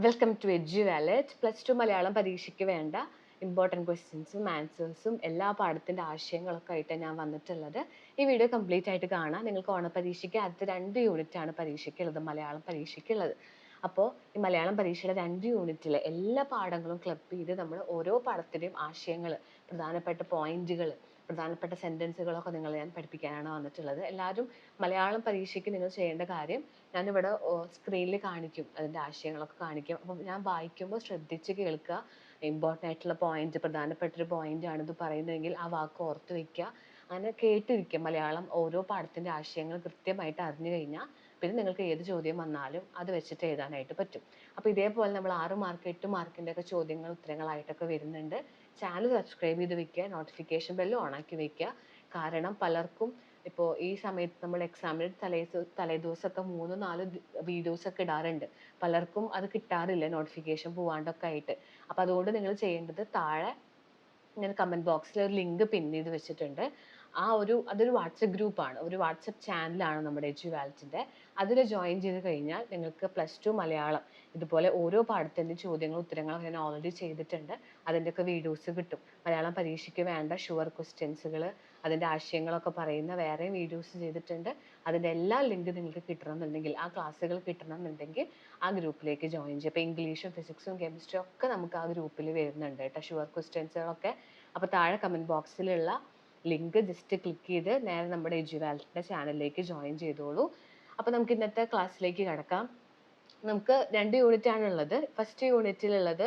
Welcome to Edge Wallet. +2 Malayalam പരീക്ഷയ്ക്ക് വേണ്ട important ക്വസ്റ്റ്യൻസും ആൻസേഴ്സും എല്ലാ പാഠത്തിൻ്റെ ആശയങ്ങളൊക്കെ ആയിട്ട് ഞാൻ വന്നിട്ടുള്ളത്. ഈ വീഡിയോ കംപ്ലീറ്റ് ആയിട്ട് കാണാം. നിങ്ങൾക്ക് ഓണപരീക്ഷയ്ക്ക് അടുത്ത 2 യൂണിറ്റാണ് പരീക്ഷയ്ക്കുള്ളത്, മലയാളം പരീക്ഷയ്ക്കുള്ളത്. അപ്പോൾ ഈ മലയാളം പരീക്ഷയുടെ 2 യൂണിറ്റിലെ എല്ലാ പാഠങ്ങളും ക്ലബ് ചെയ്ത് നമ്മൾ ഓരോ പാഠത്തിൻ്റെയും ആശയങ്ങൾ, പ്രധാനപ്പെട്ട പോയിന്റുകൾ, പ്രധാനപ്പെട്ട സെൻറ്റൻസുകളൊക്കെ ഞാൻ പഠിപ്പിക്കാനാണ് വന്നിട്ടുള്ളത്. എല്ലാവരും മലയാളം പരീക്ഷയ്ക്ക് നിങ്ങൾ ചെയ്യേണ്ട കാര്യം ഞാനിവിടെ സ്ക്രീനിൽ കാണിക്കും, അതിൻ്റെ ആശയങ്ങളൊക്കെ കാണിക്കും. അപ്പം ഞാൻ വായിക്കുമ്പോൾ ശ്രദ്ധിച്ച് കേൾക്കുക. ഇമ്പോർട്ടൻ്റ് ആയിട്ടുള്ള പോയിന്റ്, പ്രധാനപ്പെട്ടൊരു പോയിന്റ് ഇത് പറയുന്നതെങ്കിൽ ആ വാക്ക് ഓർത്ത് വെക്കുക. അങ്ങനെ കേട്ടിരിക്കുക. മലയാളം ഓരോ പാഠത്തിൻ്റെ ആശയങ്ങൾ കൃത്യമായിട്ട് അറിഞ്ഞു കഴിഞ്ഞാൽ പിന്നെ നിങ്ങൾക്ക് ഏത് ചോദ്യം വന്നാലും അത് വെച്ചിട്ട് എഴുതാനായിട്ട് പറ്റും. അപ്പോൾ ഇതേപോലെ നമ്മൾ 6 മാർക്ക് 8 മാർക്കിൻ്റെ ഒക്കെ ചോദ്യങ്ങൾ ഉത്തരങ്ങളായിട്ടൊക്കെ വരുന്നുണ്ട്. ചാനൽ സബ്സ്ക്രൈബ് ചെയ്ത് വെക്കുക, നോട്ടിഫിക്കേഷൻ ബെല്ല് ഓണാക്കി വെക്കുക. കാരണം പലർക്കും ഇപ്പോൾ ഈ സമയത്ത് നമ്മൾ എക്സാമിന് തലേദിവസമൊക്കെ 3-4 വീഡിയോസ് ഒക്കെ ഇടാറുണ്ട്. പലർക്കും അത് കിട്ടാറില്ല, നോട്ടിഫിക്കേഷൻ പോവാണ്ടൊക്കെ ആയിട്ട്. അപ്പോൾ അതുകൊണ്ട് നിങ്ങൾ ചെയ്യേണ്ടത്, താഴെ ഞാൻ കമൻറ്റ് ബോക്സിൽ ഒരു ലിങ്ക് പിൻ ചെയ്ത് വെച്ചിട്ടുണ്ട്. അതൊരു വാട്സപ്പ് ഗ്രൂപ്പാണ്, ഒരു വാട്സപ്പ് ചാനലാണ് നമ്മുടെ എഡ്ജ് വാലറ്റിൻ്റെ. അതിൽ ജോയിൻ ചെയ്ത് കഴിഞ്ഞാൽ നിങ്ങൾക്ക് +2 മലയാളം ഇതുപോലെ ഓരോ പാഠത്തിൻ്റെയും ചോദ്യങ്ങളും ഉത്തരങ്ങളും ഞാൻ ഓൾറെഡി ചെയ്തിട്ടുണ്ട്. അതിൻ്റെയൊക്കെ വീഡിയോസ് കിട്ടും. മലയാളം പരീക്ഷയ്ക്ക് വേണ്ട ഷുവർ ക്വസ്റ്റ്യൻസുകൾ, അതിൻ്റെ ആശയങ്ങളൊക്കെ പറയുന്ന വേറെയും വീഡിയോസ് ചെയ്തിട്ടുണ്ട്. അതിൻ്റെ എല്ലാ ലിങ്ക് നിങ്ങൾക്ക് കിട്ടണമെന്നുണ്ടെങ്കിൽ, ആ ക്ലാസ്സുകൾ കിട്ടണമെന്നുണ്ടെങ്കിൽ ആ ഗ്രൂപ്പിലേക്ക് ജോയിൻ ചെയ്യുക. ഇപ്പോൾ ഇംഗ്ലീഷും ഫിസിക്സും കെമിസ്ട്രിയും ഒക്കെ നമുക്ക് ആ ഗ്രൂപ്പിൽ വരുന്നുണ്ട് കേട്ടോ, ഷുവർ ക്വസ്റ്റ്യൻസുകളൊക്കെ. അപ്പോൾ താഴെ കമൻറ്റ് ബോക്സിലുള്ള ലിങ്ക് ജസ്റ്റ് ക്ലിക്ക് ചെയ്ത് നേരെ നമ്മുടെ എഡ്ജ് വാലറ്റിൻ്റെ ചാനലിലേക്ക് ജോയിൻ ചെയ്തോളൂ. അപ്പോൾ നമുക്ക് ഇന്നത്തെ ക്ലാസ്സിലേക്ക് കിടക്കാം. നമുക്ക് 2 യൂണിറ്റ് ആണുള്ളത്. ഫസ്റ്റ് യൂണിറ്റിലുള്ളത്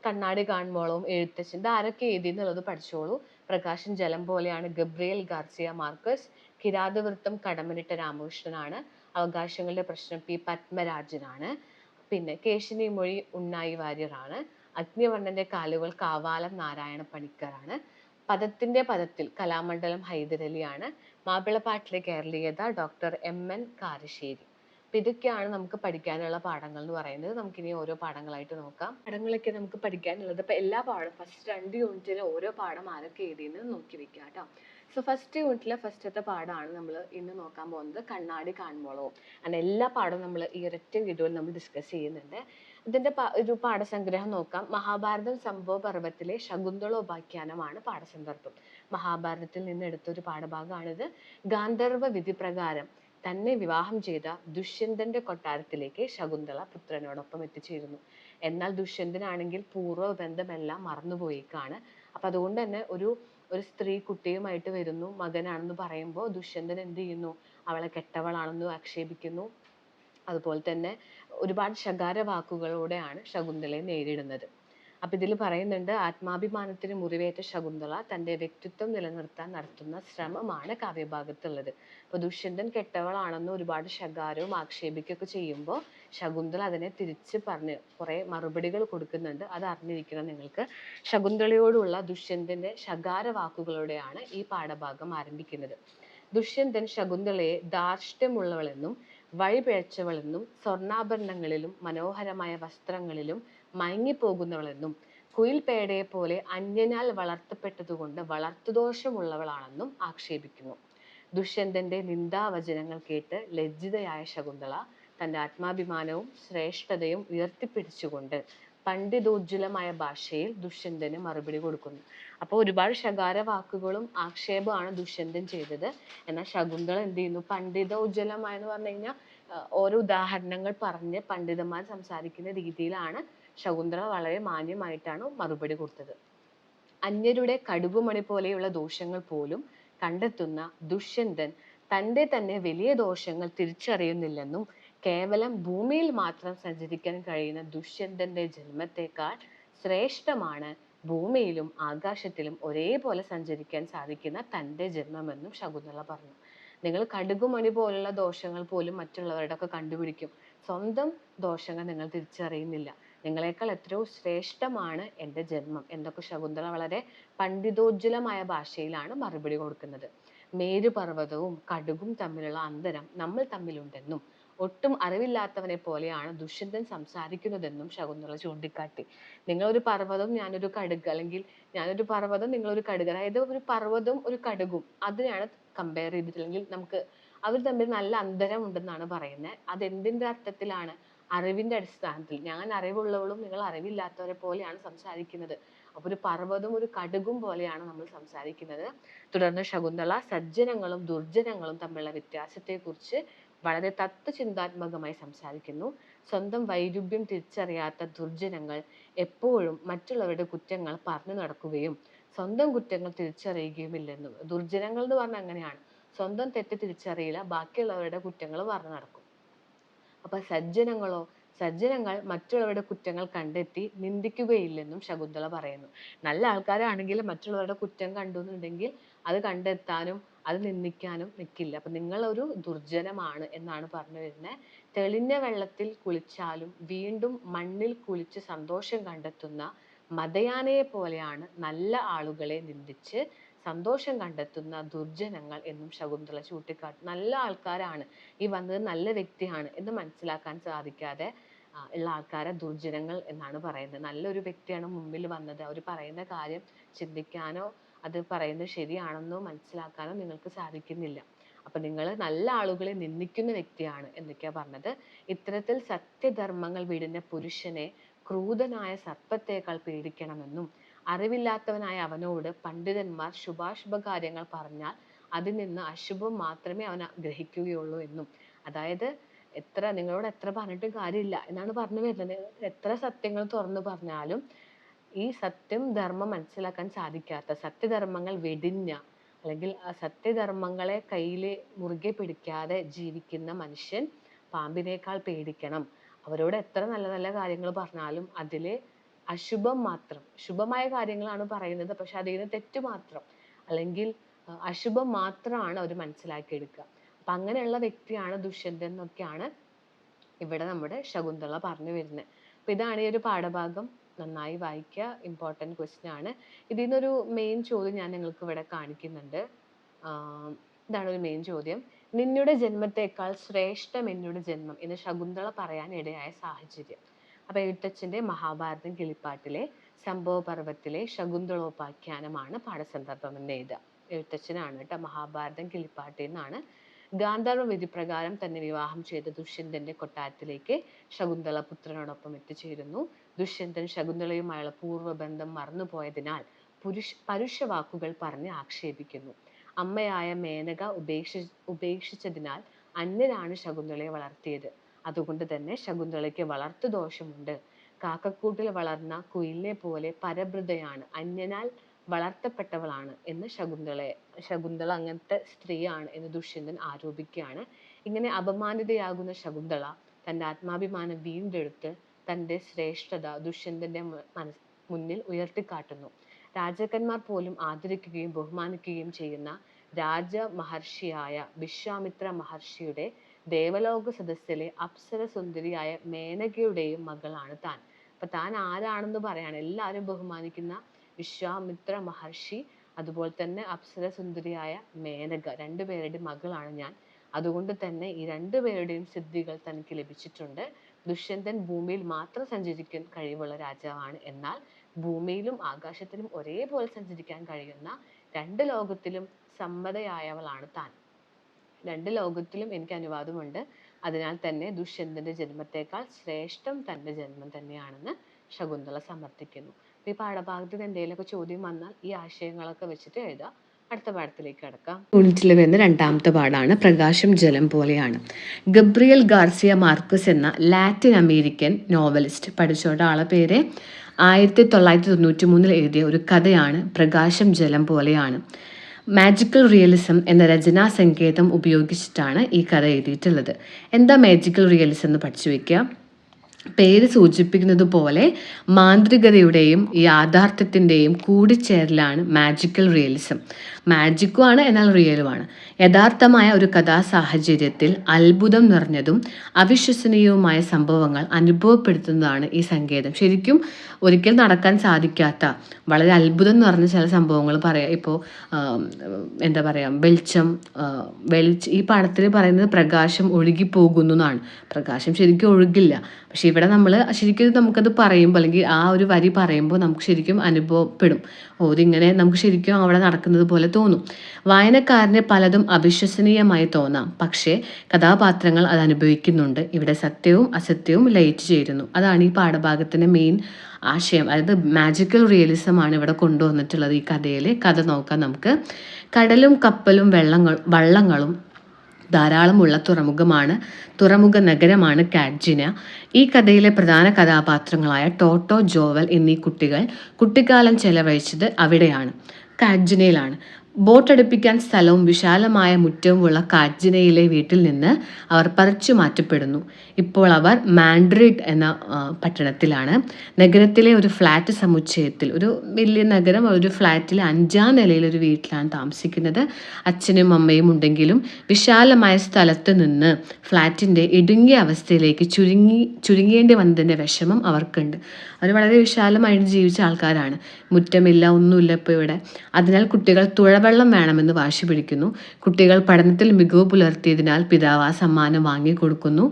കണ്ണാടി കാണുമ്പോളും എഴുത്തച്ഛൻ, ഇത് ആരൊക്കെ എഴുതി എന്നുള്ളത് പഠിച്ചോളൂ. പ്രകാശൻ ജലം പോലെയാണ് ഗബ്രിയേൽ ഗാർസിയ മാർക്കസ്. കിരാതവൃത്തം കടമ്മനിട്ട രാമകൃഷ്ണനാണ്. അവകാശങ്ങളുടെ പ്രശ്നം പി പത്മരാജനാണ്. പിന്നെ കേശിനി മൊഴി ഉണ്ണായി വാര്യറാണ്. അഗ്നിവർണ്ണന്റെ കാലുകൾ കാവാലം നാരായണ പണിക്കറാണ്. പദത്തിന്റെ പദത്തിൽ കലാമണ്ഡലം ഹൈദരലിയാണ്. മാപ്പിളപ്പാട്ടിലെ കേരളീയത ഡോക്ടർ MN കാരശ്ശേരി. അപ്പൊ ഇതൊക്കെയാണ് നമുക്ക് പഠിക്കാനുള്ള പാഠങ്ങൾ എന്ന് പറയുന്നത്. നമുക്കിനി ഓരോ പാഠങ്ങളായിട്ട് നോക്കാം. പാഠങ്ങളൊക്കെ നമുക്ക് പഠിക്കാനുള്ളത്, ഇപ്പൊ എല്ലാ പാഠം ഫസ്റ്റ് 2 യൂണിറ്റിലെ ഓരോ പാഠം ആരൊക്കെ എഴുതിയെന്ന് നോക്കി വെക്കാം കേട്ടോ. സോ ഫസ്റ്റ് യൂണിറ്റിലെ ഫസ്റ്റത്തെ പാഠമാണ് നമ്മൾ ഇന്ന് നോക്കാൻ പോകുന്നത്, കണ്ണാടി കാണുമ്പോളവും. അങ്ങനെ എല്ലാ പാഠവും നമ്മൾ ഈ ഒരൊറ്റ വീഡിയോയിൽ നമ്മൾ ഡിസ്കസ് ചെയ്യുന്നുണ്ട്. ഇതിന്റെ ഒരു പാഠസംഗ്രഹം നോക്കാം. മഹാഭാരതം സംഭവ പർവ്വത്തിലെ ശകുന്തള ഉപാഖ്യാനമാണ് പാഠസന്ദർഭം. മഹാഭാരതത്തിൽ നിന്ന് എടുത്തൊരു പാഠഭാഗമാണിത്. ഗാന്ധർവ വിധി പ്രകാരം തന്നെ വിവാഹം ചെയ്ത ദുഷ്യന്തന്റെ കൊട്ടാരത്തിലേക്ക് ശകുന്തള പുത്രനോടൊപ്പം എത്തിച്ചേരുന്നു. എന്നാൽ ദുഷ്യന്തനാണെങ്കിൽ പൂർവ്വ ബന്ധമെല്ലാം മറന്നുപോയേക്കാണ്. അപ്പൊ അതുകൊണ്ട് തന്നെ ഒരു സ്ത്രീ കുട്ടിയുമായിട്ട് വരുന്നു, മകനാണെന്ന് പറയുമ്പോൾ ദുഷ്യന്തൻ എന്ത് ചെയ്യുന്നു, അവളെ കെട്ടവളാണെന്ന് ആക്ഷേപിക്കുന്നു. അതുപോലെ തന്നെ ഒരുപാട് ശകാര വാക്കുകളോടെയാണ് ശകുന്തളയെ നേരിടുന്നത്. അപ്പൊ ഇതിൽ പറയുന്നുണ്ട്, ആത്മാഭിമാനത്തിന് മുറിവേറ്റ ശകുന്തള തന്റെ വ്യക്തിത്വം നിലനിർത്താൻ നടത്തുന്ന ശ്രമമാണ് കാവ്യഭാഗത്തുള്ളത്. അപ്പൊ ദുഷ്യന്തൻ കെട്ടവളാണെന്ന് ഒരുപാട് ശകാരവും ആക്ഷേപിക്കുകയൊക്കെ ചെയ്യുമ്പോൾ ശകുന്തള അതിനെ തിരിച്ച് പറഞ്ഞ് കുറെ മറുപടികൾ കൊടുക്കുന്നുണ്ട്. അത് അറിഞ്ഞിരിക്കണം നിങ്ങൾക്ക്. ശകുന്തളയോടുള്ള ദുഷ്യന്തന്റെ ശകാര വാക്കുകളോടെയാണ് ഈ പാഠഭാഗം ആരംഭിക്കുന്നത്. ദുഷ്യന്തൻ ശകുന്തളയെ ധാർഷ്ട്യമുള്ളവളെന്നും വഴിപിഴച്ചവളെന്നും സ്വർണ്ണാഭരണങ്ങളിലും മനോഹരമായ വസ്ത്രങ്ങളിലും മയങ്ങിപ്പോകുന്നവളെന്നും കുയിൽ പേടയെ പോലെ അന്യനാൽ വളർത്തപ്പെട്ടതുകൊണ്ട് വളർത്തുദോഷമുള്ളവളാണെന്നും ആക്ഷേപിക്കുന്നു. ദുഷ്യന്തന്റെ നിന്ദാവചനങ്ങൾ കേട്ട് ലജ്ജിതയായ ശകുന്തള തന്റെ ആത്മാഭിമാനവും ശ്രേഷ്ഠതയും ഉയർത്തിപ്പിടിച്ചുകൊണ്ട് പണ്ഡിതോജ്വലമായ ഭാഷയിൽ ദുഷ്യന്തന് മറുപടി കൊടുക്കുന്നു. അപ്പോൾ ഒരുപാട് ശകാര വാക്കുകളും ആക്ഷേപമാണ് ദുഷ്യന്തൻ ചെയ്തത്. എന്നാൽ ശകുന്തള എന്ത് ചെയ്യുന്നു, പണ്ഡിതോജ്വലമായ എന്ന് പറഞ്ഞു കഴിഞ്ഞാൽ ഓരോ ഉദാഹരണങ്ങൾ പറഞ്ഞ് പണ്ഡിതന്മാർ സംസാരിക്കുന്ന രീതിയിലാണ് ശകുന്തള വളരെ മാന്യമായിട്ടാണ് മറുപടി കൊടുത്തത്. അന്യരുടെ കടുകുമണി പോലെയുള്ള ദോഷങ്ങൾ പോലും കണ്ടെത്തുന്ന ദുഷ്യന്തൻ തന്റെ തന്നെ വലിയ ദോഷങ്ങൾ തിരിച്ചറിയുന്നില്ലെന്നും കേവലം ഭൂമിയിൽ മാത്രം സഞ്ചരിക്കാൻ കഴിയുന്ന ദുഷ്യന്തന്റെ ജന്മത്തെക്കാൾ ശ്രേഷ്ഠമാണ് ഭൂമിയിലും ആകാശത്തിലും ഒരേപോലെ സഞ്ചരിക്കാൻ സാധിക്കുന്ന തന്റെ ജന്മമെന്നും ശകുന്തള പറഞ്ഞു. നിങ്ങൾ കടുകുമണി പോലുള്ള ദോഷങ്ങൾ പോലും മറ്റുള്ളവരുടെ ഒക്കെ കണ്ടുപിടിക്കും, സ്വന്തം ദോഷങ്ങൾ നിങ്ങൾ തിരിച്ചറിയുന്നില്ല. നിങ്ങളെക്കാൾ എത്രയോ ശ്രേഷ്ഠമാണ് എൻ്റെ ജന്മം എന്നൊക്കെ ശകുന്തള വളരെ പണ്ഡിതോജ്വലമായ ഭാഷയിലാണ് മറുപടി കൊടുക്കുന്നത്. മേരുപർവ്വതവും കടുകും തമ്മിലുള്ള അന്തരം നമ്മൾ തമ്മിലുണ്ടെന്നും ഒട്ടും അറിവില്ലാത്തവനെ പോലെയാണ് ദുഷ്യന്തൻ സംസാരിക്കുന്നതെന്നും ശകുന്തള ചൂണ്ടിക്കാട്ടി. നിങ്ങളൊരു പർവ്വതം ഞാനൊരു കടുക്, അല്ലെങ്കിൽ ഞാനൊരു പർവ്വതം നിങ്ങളൊരു കടുക്, അതായത് ഒരു പർവ്വതവും ഒരു കടുകും അതിനെയാണ് കമ്പയർ ചെയ്തിട്ടില്ലെങ്കിൽ നമുക്ക് അവർ തമ്മിൽ നല്ല അന്തരം ഉണ്ടെന്നാണ് പറയുന്നത്. അതെന്തിന്റെ അർത്ഥത്തിലാണ്? അറിവിന്റെ അടിസ്ഥാനത്തിൽ ഞാൻ അറിവുള്ളവളും നിങ്ങൾ അറിവില്ലാത്തവരെ പോലെയാണ് സംസാരിക്കുന്നത്. അപ്പൊ ഒരു പർവ്വതവും ഒരു കടുകും പോലെയാണ് നമ്മൾ സംസാരിക്കുന്നത്. തുടർന്ന് ശകുന്തള സജ്ജനങ്ങളും ദുർജനങ്ങളും തമ്മിലുള്ള വ്യത്യാസത്തെക്കുറിച്ച് വളരെ തത്വചിന്താത്മകമായി സംസാരിക്കുന്നു. സ്വന്തം വൈരുദ്ധ്യം തിരിച്ചറിയാത്ത ദുർജനങ്ങൾ എപ്പോഴും മറ്റുള്ളവരുടെ കുറ്റങ്ങൾ പറഞ്ഞു നടക്കുകയും സ്വന്തം കുറ്റങ്ങൾ തിരിച്ചറിയുകയുമില്ലെന്നും. ദുർജനങ്ങൾ എന്ന് പറഞ്ഞാൽ അങ്ങനെയാണ്, സ്വന്തം തെറ്റ് തിരിച്ചറിയില്ല, ബാക്കിയുള്ളവരുടെ കുറ്റങ്ങൾ പറഞ്ഞു നടക്കും. അപ്പൊ സജ്ജനങ്ങൾ മറ്റുള്ളവരുടെ കുറ്റങ്ങൾ കണ്ടെത്തി നിന്ദിക്കുകയില്ലെന്നും ശകുന്തള പറയുന്നു. നല്ല ആൾക്കാരാണെങ്കിൽ മറ്റുള്ളവരുടെ കുറ്റം കണ്ടു എന്നുണ്ടെങ്കിൽ അത് കണ്ടെത്താനും അത് നിന്ദിക്കാനും നിൽക്കില്ല. അപ്പൊ നിങ്ങൾ ഒരു ദുർജനമാണ് എന്നാണ് പറഞ്ഞു വരുന്നത്. തെളിഞ്ഞ വെള്ളത്തിൽ കുളിച്ചാലും വീണ്ടും മണ്ണിൽ കുളിച്ച് സന്തോഷം കണ്ടെത്തുന്ന മതയാനയെ പോലെയാണ് നല്ല ആളുകളെ നിന്ദിച്ച് സന്തോഷം കണ്ടെത്തുന്ന ദുർജനങ്ങൾ എന്നും ശകുന്തള ചൂണ്ടിക്കാട്ടും. നല്ല ആൾക്കാരാണ്, ഈ വന്നത് നല്ല വ്യക്തിയാണ് എന്ന് മനസ്സിലാക്കാൻ സാധിക്കാതെ ഉള്ള ആൾക്കാരെ ദുർജനങ്ങൾ എന്നാണ് പറയുന്നത്. നല്ലൊരു വ്യക്തിയാണ് മുമ്പിൽ വന്നത്, അവർ പറയുന്ന കാര്യം ചിന്തിക്കാനോ അത് പറയുന്നത് ശരിയാണെന്നോ മനസ്സിലാക്കാനോ നിങ്ങൾക്ക് സാധിക്കുന്നില്ല. അപ്പൊ നിങ്ങൾ നല്ല ആളുകളെ നിന്ദിക്കുന്ന വ്യക്തിയാണ് എന്നൊക്കെയാ പറഞ്ഞത്. ഇത്തരത്തിൽ സത്യധർമ്മങ്ങൾ വിടുന്ന പുരുഷനെ ക്രൂരനായ സർപ്പത്തേക്കാൾ പേടിക്കണമെന്നും അറിവില്ലാത്തവനായ അവനോട് പണ്ഡിതന്മാർ ശുഭാശുഭ കാര്യങ്ങൾ പറഞ്ഞാൽ അതിൽ നിന്ന് അശുഭം മാത്രമേ അവൻ ഗ്രഹിക്കുകയുള്ളൂ എന്നും. അതായത് നിങ്ങളോട് എത്ര പറഞ്ഞിട്ടും കാര്യമില്ല എന്നാണ് പറഞ്ഞു വരുന്നത്. എത്ര സത്യങ്ങൾ തുറന്നു പറഞ്ഞാലും ഈ സത്യം ധർമ്മം മനസ്സിലാക്കാൻ സാധിക്കാത്ത, സത്യധർമ്മങ്ങൾ വെടിഞ്ഞ അല്ലെങ്കിൽ ആ സത്യധർമ്മങ്ങളെ കയ്യിൽ മുറുകെ പിടിക്കാതെ ജീവിക്കുന്ന മനുഷ്യൻ പാമ്പിനേക്കാൾ പേടിക്കണം. അവരോട് എത്ര നല്ല നല്ല കാര്യങ്ങൾ പറഞ്ഞാലും അതിലെ അശുഭം മാത്രം, ശുഭമായ കാര്യങ്ങളാണ് പറയുന്നത്, പക്ഷെ അതിൽ നിന്ന് തെറ്റ് മാത്രം അല്ലെങ്കിൽ അശുഭം മാത്രമാണ് അവർ മനസ്സിലാക്കിയെടുക്കുക. അപ്പൊ അങ്ങനെയുള്ള വ്യക്തിയാണ് ദുഷ്യന്തൻ എന്നൊക്കെയാണ് ഇവിടെ നമ്മുടെ ശകുന്തള പറഞ്ഞു വരുന്നത്. അപ്പൊ ഇതാണ് ഈ ഒരു പാഠഭാഗം. നന്നായി വായിക്കുക, ഇമ്പോർട്ടൻറ്റ് ക്വസ്റ്റ്യൻ ആണ്. ഇതിൽ നിന്നൊരു മെയിൻ ചോദ്യം ഞാൻ നിങ്ങൾക്ക് ഇവിടെ കാണിക്കുന്നുണ്ട്. ഇതാണ് ഒരു മെയിൻ ചോദ്യം. നിന്നുടെ ജന്മത്തെക്കാൾ ശ്രേഷ്ഠം എന്നുടെ ജന്മം എന്ന് ശകുന്തള പറയാൻ ഇടയായ സാഹചര്യം. അപ്പൊ എഴുത്തച്ഛന്റെ മഹാഭാരതം കിളിപ്പാട്ടിലെ സംഭവപർവത്തിലെ ശകുന്തളോപാഖ്യാനമാണ് പാഠസന്ദർഭം എന്ന് എഴുതുക. എഴുത്തച്ഛനാണ് കേട്ടോ. മഹാഭാരതം കിളിപ്പാട്ടിൽ നിന്നാണ്. ഗാന്ധർവ വിധിപ്രകാരം തന്നെ വിവാഹം ചെയ്ത ദുഷ്യന്തന്റെ കൊട്ടാരത്തിലേക്ക് ശകുന്തള പുത്രനോടൊപ്പം എത്തിച്ചേരുന്നു. ദുഷ്യന്തൻ ശകുന്തളയുമായുള്ള പൂർവ്വബന്ധം മറന്നുപോയതിനാൽ പരുഷവാക്കുകൾ പറഞ്ഞ് ആക്ഷേപിക്കുന്നു. അമ്മയായ മേനക ഉപേക്ഷിച്ചതിനാൽ അന്യനാണ് ശകുന്തളയെ വളർത്തിയത്. അതുകൊണ്ട് തന്നെ ശകുന്തളയ്ക്ക് വളർത്തു ദോഷമുണ്ട്. കാക്കക്കൂട്ടിൽ വളർന്ന കുയിലിനെ പോലെ പരഭൃതയാണ്, അന്യനാൽ വളർത്തപ്പെട്ടവളാണ് എന്ന് ശകുന്തള അങ്ങനത്തെ സ്ത്രീയാണ് എന്ന് ദുഷ്യന്തൻ ആരോപിക്കുകയാണ്. ഇങ്ങനെ അപമാനിതയാകുന്ന ശകുന്തള തന്റെ ആത്മാഭിമാനം വീണ്ടെടുത്ത് തന്റെ ശ്രേഷ്ഠത ദുഷ്യന്തന്റെ മുന്നിൽ ഉയർത്തിക്കാട്ടുന്നു. രാജാക്കന്മാർ പോലും ആദരിക്കുകയും ബഹുമാനിക്കുകയും ചെയ്യുന്ന രാജമഹർഷിയായ വിശ്വാമിത്ര മഹർഷിയുടെ ദേവലോക സദസ്സിലെ അപ്സര സുന്ദരിയായ മേനകയുടെയും മകളാണ് താൻ. അപ്പൊ താൻ ആരാണെന്ന് പറയാണ്. എല്ലാവരും ബഹുമാനിക്കുന്ന വിശ്വാമിത്ര മഹർഷി, അതുപോലെ തന്നെ അപ്സര സുന്ദരിയായ മേനക, രണ്ടുപേരുടെയും മകളാണ് ഞാൻ. അതുകൊണ്ട് തന്നെ ഈ രണ്ടുപേരുടെയും സിദ്ധികൾ തനിക്ക് ലഭിച്ചിട്ടുണ്ട്. ദുഷ്യന്തൻ ഭൂമിയിൽ മാത്രം സഞ്ചരിക്കാൻ കഴിവുള്ള രാജാവാണ്. എന്നാൽ ഭൂമിയിലും ആകാശത്തിലും ഒരേപോലെ സഞ്ചരിക്കാൻ കഴിയുന്ന രണ്ട് ലോകത്തിലും സമ്മതയായവളാണ് താൻ. രണ്ട് ലോകത്തിലും എനിക്ക് അനുവാദമുണ്ട്. അതിനാൽ തന്നെ ദുഷ്യന്തന്റെ ജന്മത്തെക്കാൾ ശ്രേഷ്ഠം തന്റെ ജന്മം തന്നെയാണെന്ന് ശകുന്തള സമർത്ഥിക്കുന്നു. ഈ പാഠഭാഗത്തിൽ എന്തെങ്കിലുമൊക്കെ ചോദ്യം വന്നാൽ ഈ ആശയങ്ങളൊക്കെ വെച്ചിട്ട് എഴുതുക. അടുത്ത പാഠത്തിലേക്ക് കടക്കാം. യൂണിറ്റിൽ വരുന്ന രണ്ടാമത്തെ പാഠമാണ് പ്രകാശം ജലം പോലെയാണ്. ഗബ്രിയൽ ഗാർസിയ മാർക്കസ് എന്ന ലാറ്റിൻ അമേരിക്കൻ നോവലിസ്റ്റ്, പഠിച്ചോട്ട ആളെ പേര്, 1993 എഴുതിയ ഒരു കഥയാണ് പ്രകാശം ജലം പോലെയാണ്. മാജിക്കൽ റിയലിസം എന്ന രചനാ സങ്കേതം ഉപയോഗിച്ചിട്ടാണ് ഈ കഥ എഴുതിയിട്ടുള്ളത്. എന്താ മാജിക്കൽ റിയലിസം എന്ന് പഠിച്ചു വെക്കുക. പേര് സൂചിപ്പിക്കുന്നത് പോലെ മാന്ത്രികതയുടെയും യാഥാർത്ഥ്യത്തിൻ്റെയും കൂടിച്ചേരലാണ് മാജിക്കൽ റിയലിസം. മാജിക്കും ആണ്, എന്നാൽ റിയലുമാണ്. യഥാർത്ഥമായ ഒരു കഥാസാഹചര്യത്തിൽ അത്ഭുതം നിറഞ്ഞതും അവിശ്വസനീയവുമായ സംഭവങ്ങൾ അനുഭവപ്പെടുത്തുന്നതാണ് ഈ സങ്കേതം. ശരിക്കും ഒരിക്കൽ നടക്കാൻ സാധിക്കാത്ത വളരെ അത്ഭുതം നിറഞ്ഞ ചില സംഭവങ്ങൾ പറയാം. ഇപ്പോൾ എന്താ പറയുക, വെളിച്ചം ഈ പാഠത്തിൽ പറയുന്നത് പ്രകാശം ഒഴുകിപ്പോകുന്നു എന്നാണ്. പ്രകാശം ശരിക്കും ഒഴുകില്ല, പക്ഷെ ഈ ഇവിടെ നമ്മൾ ശരിക്കും നമുക്കത് പറയുമ്പോൾ അല്ലെങ്കിൽ ആ ഒരു വരി പറയുമ്പോൾ നമുക്ക് ശരിക്കും അനുഭവപ്പെടും. ഇതിങ്ങനെ നമുക്ക് ശരിക്കും അവിടെ നടക്കുന്നത് പോലെ തോന്നും. വായനക്കാരന് പലതും അവിശ്വസനീയമായി തോന്നാം, പക്ഷേ കഥാപാത്രങ്ങൾ അത് അനുഭവിക്കുന്നുണ്ട്. ഇവിടെ സത്യവും അസത്യവും ലയിച്ചു ചേരുന്നു. അതാണ് ഈ പാഠഭാഗത്തിൻ്റെ മെയിൻ ആശയം. അതായത് മാജിക്കൽ റിയലിസം ആണ് ഇവിടെ കൊണ്ടുവന്നിട്ടുള്ളത് ഈ കഥയിൽ. കഥ നോക്കാം നമുക്ക്. കടലും കപ്പലും വള്ളങ്ങളും ധാരാളമുള്ള തുറമുഖ നഗരമാണ് കാഡ്ജിന. ഈ കഥയിലെ പ്രധാന കഥാപാത്രങ്ങളായ ടോട്ടോ, ജോവൽ എന്നീ കുട്ടികൾ കുട്ടിക്കാലം ചെലവഴിച്ചത് അവിടെയാണ്, കാഡ്ജിനയിലാണ്. ബോട്ടടുപ്പിക്കാൻ സ്ഥലവും വിശാലമായ മുറ്റവുമുള്ള കാഡ്ജിനയിലെ വീട്ടിൽ നിന്ന് അവർ പറിച്ചു മാറ്റപ്പെടുന്നു. ഇപ്പോൾ അവർ മാൻഡ്രിഡ് എന്ന പട്ടണത്തിലാണ്. നഗരത്തിലെ ഒരു ഫ്ലാറ്റ് സമുച്ചയത്തിൽ, ഒരു വലിയ നഗരം, ഒരു ഫ്ലാറ്റിൽ 5ാം നിലയിൽ ഒരു വീട്ടിലാണ് താമസിക്കുന്നത്. അച്ഛനും അമ്മയും ഉണ്ടെങ്കിലും വിശാലമായ സ്ഥലത്ത് നിന്ന് ഫ്ലാറ്റിൻ്റെ ഇടുങ്ങിയ അവസ്ഥയിലേക്ക് ചുരുങ്ങേണ്ടി വന്നതിൻ്റെ വിഷമം അവർക്കുണ്ട്. അവർ വളരെ വിശാലമായിട്ട് ജീവിച്ച ആൾക്കാരാണ്. മുറ്റമില്ല, ഒന്നുമില്ല ഇപ്പോൾ ഇവിടെ. അതിനാൽ കുട്ടികൾ തുഴവെള്ളം വേണമെന്ന് വാശി പിടിക്കുന്നു. കുട്ടികൾ പഠനത്തിൽ മികവ് പുലർത്തിയതിനാൽ പിതാവ് ആ സമ്മാനം വാങ്ങിക്കൊടുക്കുന്നു.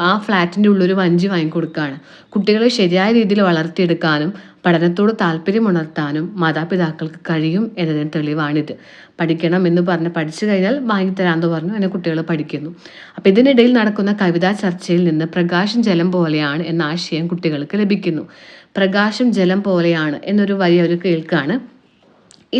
ആ ഫ്ലാറ്റിൻ്റെ ഉള്ളൊരു വഞ്ചി വാങ്ങിക്കൊടുക്കുകയാണ്. കുട്ടികളെ ശരിയായ രീതിയിൽ വളർത്തിയെടുക്കാനും പഠനത്തോട് താല്പര്യമുണർത്താനും മാതാപിതാക്കൾക്ക് കഴിയും എന്നതിന് തെളിവാണിത്. പഠിക്കണം എന്ന് പറഞ്ഞ് പഠിച്ചു കഴിഞ്ഞാൽ വാങ്ങിത്തരാമെന്ന് പറഞ്ഞു അങ്ങനെ കുട്ടികൾ പഠിക്കുന്നു. അപ്പം ഇതിനിടയിൽ നടക്കുന്ന കവിതാ ചർച്ചയിൽ നിന്ന് പ്രകാശം ജലം പോലെയാണ് എന്ന ആശയം കുട്ടികൾക്ക് ലഭിക്കുന്നു. പ്രകാശം ജലം പോലെയാണ് എന്നൊരു വരി അവർ കേൾക്കുകയാണ്.